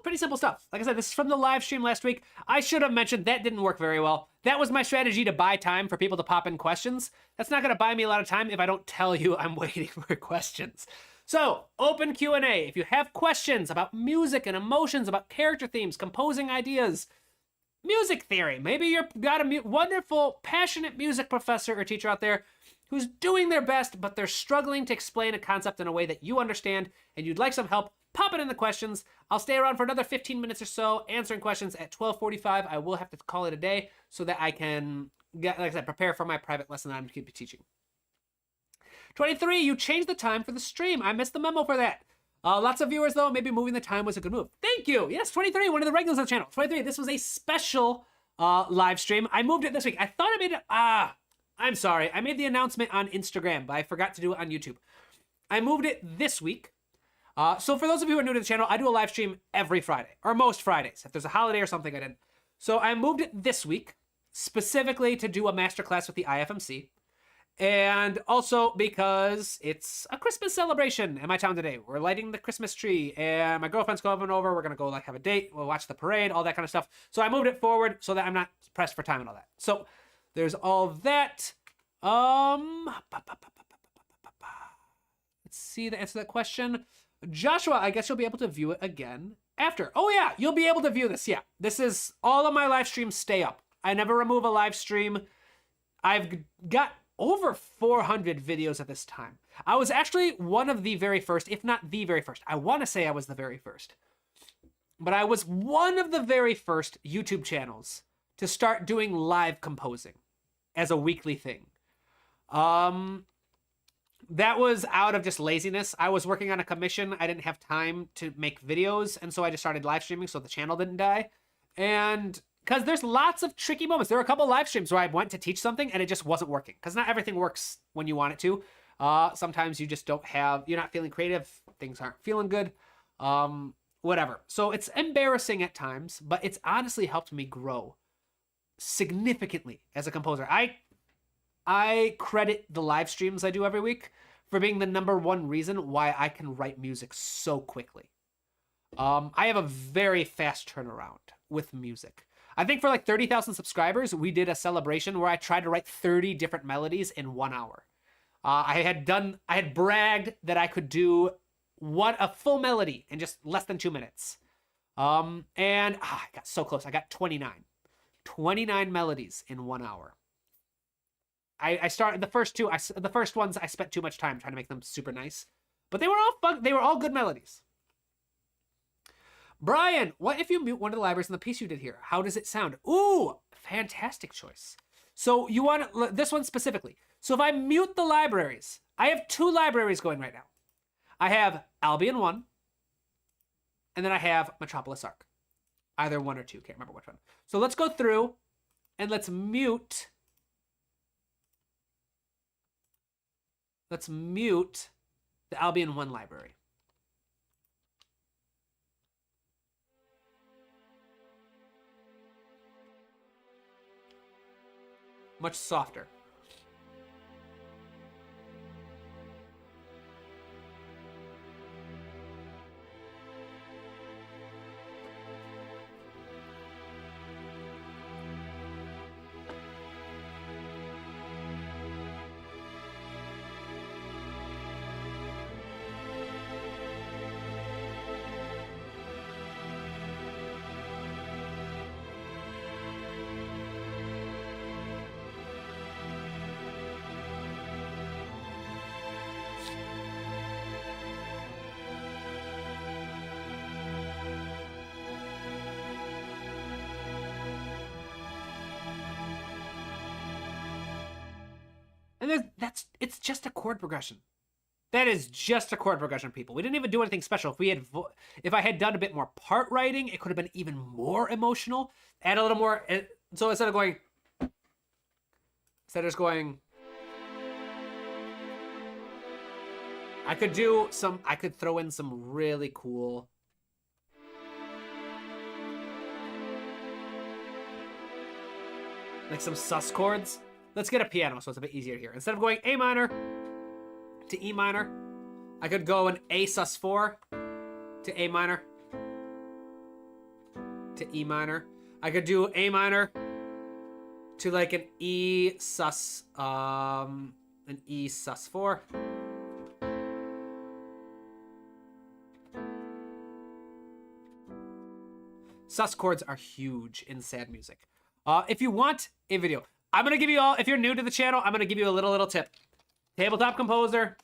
[SPEAKER 1] Pretty simple stuff. Like I said, this is from the live stream last week. I should have mentioned that didn't work very well. That was my strategy to buy time for people to pop in questions. That's not going to buy me a lot of time if I don't tell you I'm waiting for questions. So, open Q&A. If you have questions about music and emotions, about character themes, composing ideas, music theory, maybe you've got a wonderful, passionate music professor or teacher out there who's doing their best, but they're struggling to explain a concept in a way that you understand, and you'd like some help, pop it in the questions. I'll stay around for another 15 minutes or so answering questions at 12:45. I will have to call it a day so that I can get, like I said, prepare for my private lesson that I'm going to be teaching. 23, you changed the time for the stream. I missed the memo for that. Lots of viewers, though. Maybe moving the time was a good move. Thank you. Yes, 23, one of the regulars on the channel. 23, this was a special live stream. I moved it this week. I thought I made it. I'm sorry. I made the announcement on Instagram, but I forgot to do it on YouTube. I moved it this week. So for those of you who are new to the channel, I do a live stream every Friday, or most Fridays. If there's a holiday or something, I didn't. So I moved it this week, specifically to do a masterclass with the IFMC. And also because it's a Christmas celebration in my town today. We're lighting the Christmas tree, and my girlfriend's coming over. We're going to go have a date. We'll watch the parade, all that kind of stuff. So I moved it forward so that I'm not pressed for time and all that. So there's all that. Let's see the answer to that question. Joshua, I guess you'll be able to view it again after. Oh yeah, you'll be able to view this. Yeah, this is all of my live streams stay up. I never remove a live stream. I've got over 400 videos at this time. I was actually one of the very first, if not the very first. I want to say I was the very first. but I was one of the very first YouTube channels to start doing live composing as a weekly thing. That was out of just laziness. I was working on a commission. I didn't have time to make videos, and so I just started live streaming so the channel didn't die. And because there's lots of tricky moments. There were a couple live streams where I went to teach something and it just wasn't working, because not everything works when you want it to. Sometimes you just don't have, you're not feeling creative, things aren't feeling good, whatever. So it's embarrassing at times, but it's honestly helped me grow significantly as a composer. I credit the live streams I do every week for being the #1 reason why I can write music so quickly. I have a very fast turnaround with music. I think for like 30,000 subscribers, we did a celebration where I tried to write 30 different melodies in 1 hour. I had bragged that I could do a full melody in just less than 2 minutes. I got so close. I got 29 melodies in 1 hour. I started the first ones I spent too much time trying to make them super nice, but they were all good melodies. Brian, what if you mute one of the libraries in the piece you did here? How does it sound? Ooh, fantastic choice. So you want this one specifically. So if I mute the libraries, I have 2 libraries going right now. I have Albion 1, and then I have Metropolis Arc. Either 1 or 2, can't remember which one. So let's go through and let's mute the Albion 1 library. Much softer. And it's just a chord progression. That is just a chord progression, people. We didn't even do anything special. If I had done a bit more part writing, it could have been even more emotional. Add a little more. So instead of just going, I could throw in some really cool. Like some sus chords. Let's get a piano so it's a bit easier here. Instead of going A minor to E minor, I could go an A sus4 to A minor to E minor. I could do A minor to like an E sus4. Sus chords are huge in sad music. If you want a video, I'm going to give you all, if you're new to the channel, I'm going to give you a little tip. Tabletop Composer.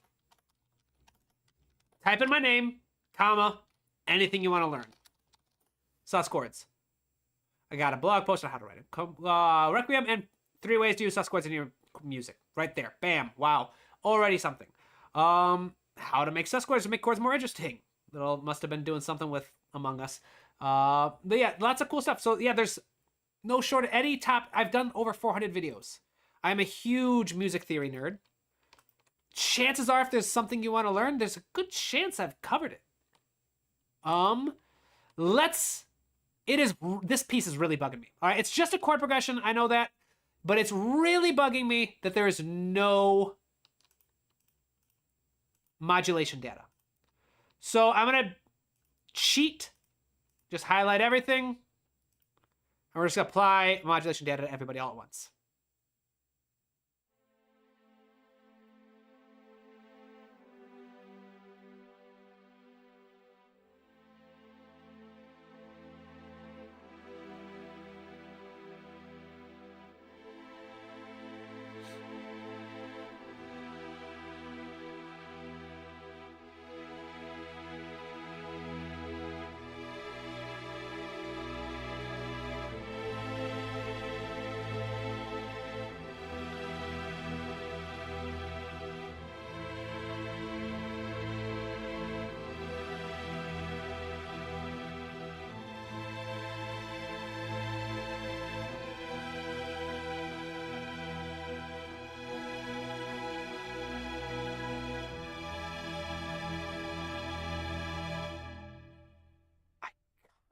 [SPEAKER 1] Type in my name, comma, anything you want to learn. Sus chords. I got a blog post on how to write it. Requiem and 3 ways to use sus chords in your music. Right there. Bam. Wow. Already something. How to make sus chords to make chords more interesting. Little must have been doing something with Among Us. But yeah, lots of cool stuff. So yeah, there's no short I've done over 400 videos. I'm a huge music theory nerd. Chances are if there's something you want to learn, there's a good chance I've covered it. This piece is really bugging me. All right, it's just a chord progression, I know that, but it's really bugging me that there is no modulation data. So I'm gonna cheat, just highlight everything, and we're just gonna apply modulation data to everybody all at once.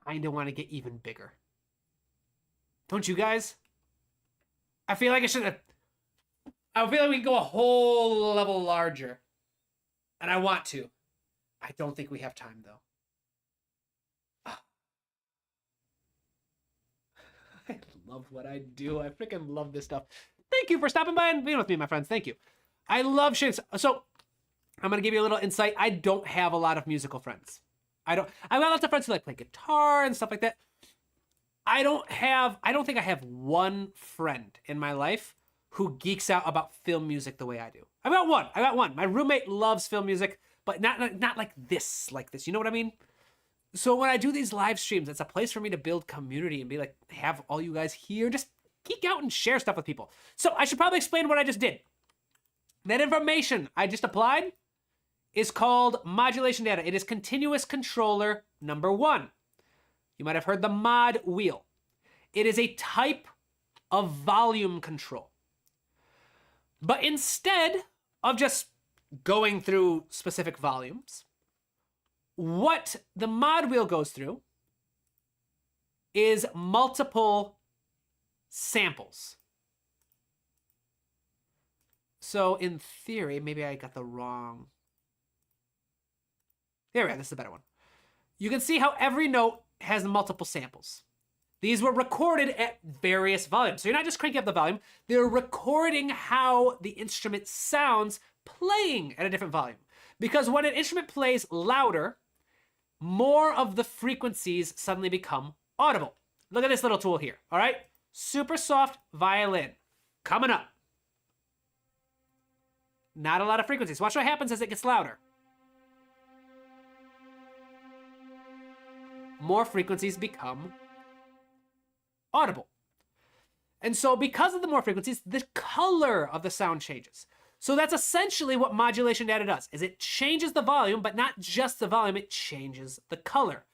[SPEAKER 1] kind of want to get even bigger. Don't you guys? I feel like I should have... I feel like we can go a whole level larger. And I want to. I don't think we have time, though. I love what I do. I freaking love this stuff. Thank you for stopping by and being with me, my friends. Thank you. I love sharing. So, I'm going to give you a little insight. I don't have a lot of musical friends. I've got lots of friends who like play guitar and stuff like that. I don't think I have one friend in my life who geeks out about film music the way I do. I got one. My roommate loves film music, but not like this. You know what I mean? So when I do these live streams, it's a place for me to build community and be like, have all you guys here, just geek out and share stuff with people. So I should probably explain what I just did. That information I just applied is called modulation data. It is continuous controller number 1. You might have heard the mod wheel. It is a type of volume control. But instead of just going through specific volumes, what the mod wheel goes through is multiple samples. So in theory, maybe I got the wrong... There we go, this is a better one. You can see how every note has multiple samples. These were recorded at various volumes. So you're not just cranking up the volume, they're recording how the instrument sounds playing at a different volume. Because when an instrument plays louder, more of the frequencies suddenly become audible. Look at this little tool here, all right? Super soft violin, coming up. Not a lot of frequencies. Watch what happens as it gets louder. More frequencies become audible. And so because of the more frequencies, the color of the sound changes. So that's essentially what modulation data does, is it changes the volume, but not just the volume, it changes the color.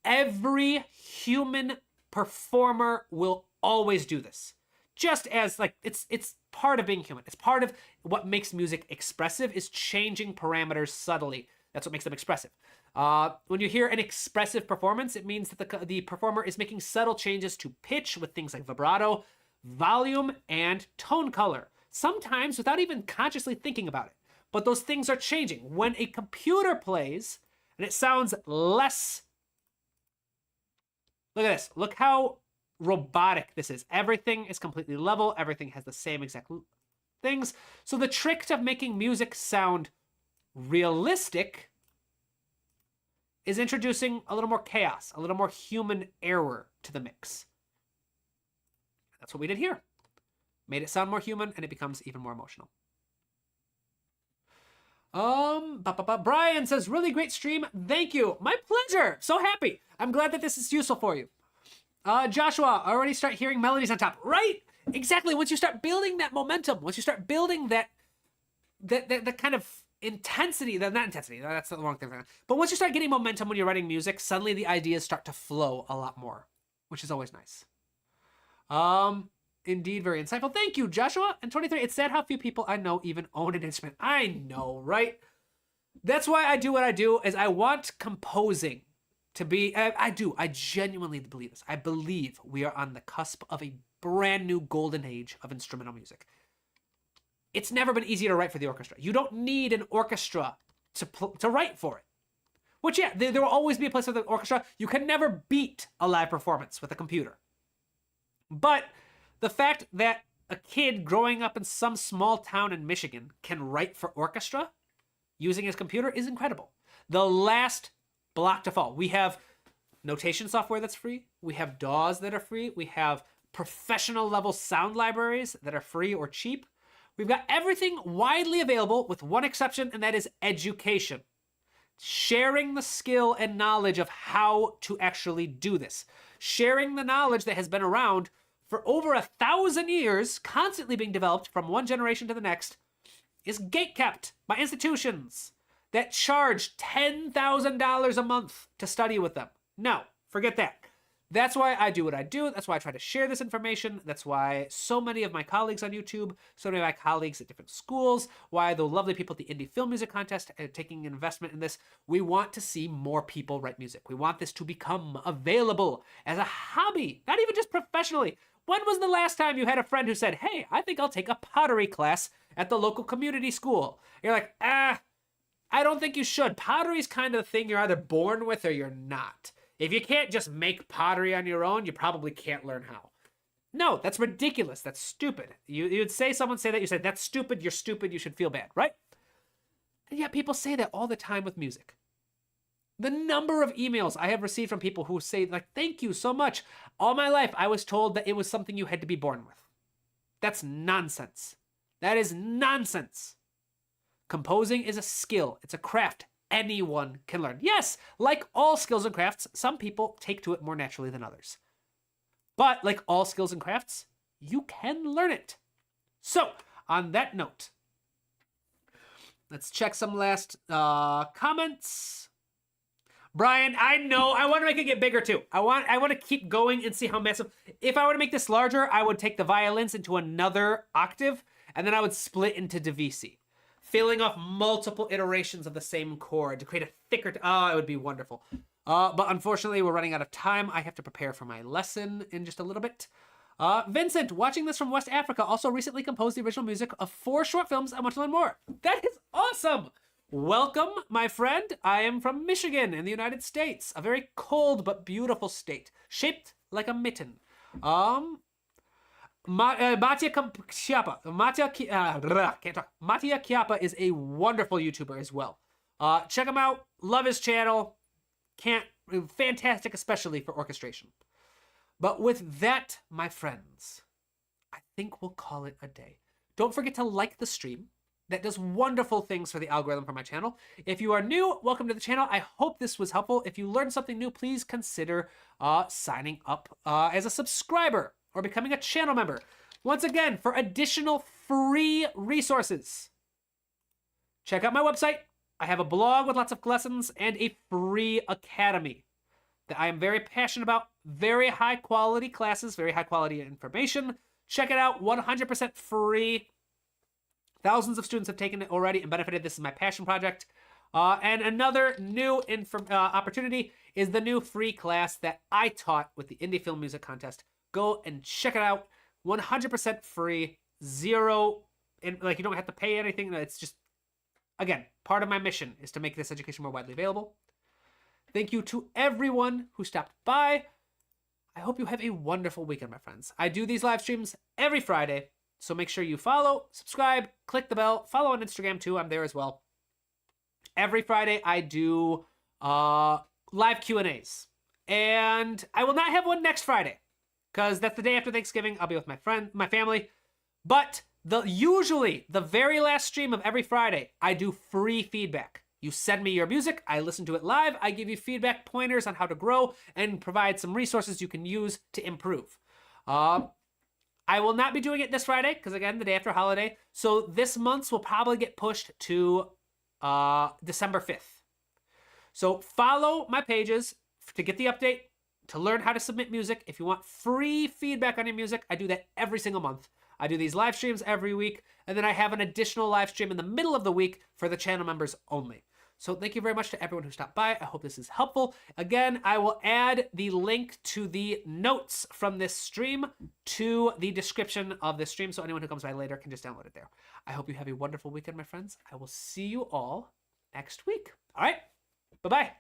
[SPEAKER 1] Every human performer will always do this. Just as it's part of being human. It's part of what makes music expressive, is changing parameters subtly. That's what makes them expressive. When you hear an expressive performance, it means that the performer is making subtle changes to pitch with things like vibrato, volume, and tone color, sometimes without even consciously thinking about it. But those things are changing. When a computer plays and it sounds less... Look at this. Look how robotic this is. Everything is completely level. Everything has the same exact things. So the trick of making music sound realistic is introducing a little more chaos, a little more human error to the mix. That's what we did here. Made it sound more human, and it becomes even more emotional. Brian says, really great stream. Thank you. My pleasure. So happy. I'm glad that this is useful for you. Joshua, already start hearing melodies on top. Right? Exactly. Once you start building that momentum, once you start building that kind of intensity, not intensity, that's the wrong thing. But once you start getting momentum when you're writing music, suddenly the ideas start to flow a lot more, which is always nice. Indeed, very insightful. Thank you, Joshua. And 23, it's sad how few people I know even own an instrument. I know, right? That's why I do what I do, is I want composing to be, I genuinely believe this. I believe we are on the cusp of a brand new golden age of instrumental music. It's never been easier to write for the orchestra. You don't need an orchestra to write for it. Which, yeah, there will always be a place for the orchestra. You can never beat a live performance with a computer. But the fact that a kid growing up in some small town in Michigan can write for orchestra using his computer is incredible. The last block to fall. We have notation software that's free. We have DAWs that are free. We have professional level sound libraries that are free or cheap. We've got everything widely available with one exception, and that is education. Sharing the skill and knowledge of how to actually do this. Sharing the knowledge that has been around for over 1,000 years, constantly being developed from one generation to the next, is gatekept by institutions that charge $10,000 a month to study with them. No, forget that. That's why I do what I do. That's why I try to share this information. That's why so many of my colleagues on YouTube, so many of my colleagues at different schools, why the lovely people at the Indie Film Music Contest are taking an investment in this. We want to see more people write music. We want this to become available as a hobby, not even just professionally. When was the last time you had a friend who said, hey, I think I'll take a pottery class at the local community school? You're like, I don't think you should. Pottery's kind of the thing you're either born with or you're not. If you can't just make pottery on your own, you probably can't learn how. No, that's ridiculous. That's stupid. You'd say someone say that, you said, that's stupid, you're stupid, you should feel bad, right? And yet people say that all the time with music. The number of emails I have received from people who say, like, thank you so much. All my life, I was told that it was something you had to be born with. That's nonsense. That is nonsense. Composing is a skill. It's a craft. Anyone can learn. Yes, like all skills and crafts, some people take to it more naturally than others. But like all skills and crafts, you can learn it. So, on that note, let's check some last comments. Brian, I know, I want to make it get bigger too. I want to keep going and see how massive. If I were to make this larger, I would take the violins into another octave, and then I would split into divisi, filling off multiple iterations of the same chord to create a thicker, it would be wonderful. But unfortunately, we're running out of time. I have to prepare for my lesson in just a little bit. Vincent, watching this from West Africa, also recently composed the original music of 4 short films. I want to learn more. That is awesome. Welcome, my friend. I am from Michigan in the United States, a very cold but beautiful state, shaped like a mitten. Mattia Chiappa is a wonderful YouTuber as well. Check him out. Love his channel. Fantastic, especially for orchestration. But with that, my friends, I think we'll call it a day. Don't forget to like the stream. That does wonderful things for the algorithm for my channel. If you are new, welcome to the channel. I hope this was helpful. If you learned something new, please consider signing up as a subscriber or becoming a channel member. Once again, for additional free resources, check out my website. I have a blog with lots of lessons and a free academy that I am very passionate about. Very high quality classes, very high quality information. Check it out, 100% free. Thousands of students have taken it already and benefited. This is my passion project. And another new opportunity is the new free class that I taught with the Indie Film Music Contest. Go and check it out. 100% free, zero, and like you don't have to pay anything. It's just, again, part of my mission is to make this education more widely available. Thank you to everyone who stopped by. I hope you have a wonderful weekend, my friends. I do these live streams every Friday, so make sure you follow, subscribe, click the bell, follow on Instagram too. I'm there as well. Every Friday I do live Q&As, and I will not have one next Friday because that's the day after Thanksgiving. I'll be with my family. But usually the very last stream of every Friday, I do free feedback. You send me your music, I listen to it live, I give you feedback, pointers on how to grow, and provide some resources you can use to improve. I will not be doing it this Friday, because again, the day after holiday. So this month's will probably get pushed to December 5th. So follow my pages to get the update, to learn how to submit music. If you want free feedback on your music, I do that every single month. I do these live streams every week, and then I have an additional live stream in the middle of the week for the channel members only. So thank you very much to everyone who stopped by. I hope this is helpful. Again, I will add the link to the notes from this stream to the description of this stream, so anyone who comes by later can just download it there. I hope you have a wonderful weekend, my friends. I will see you all next week. All right? Bye-bye.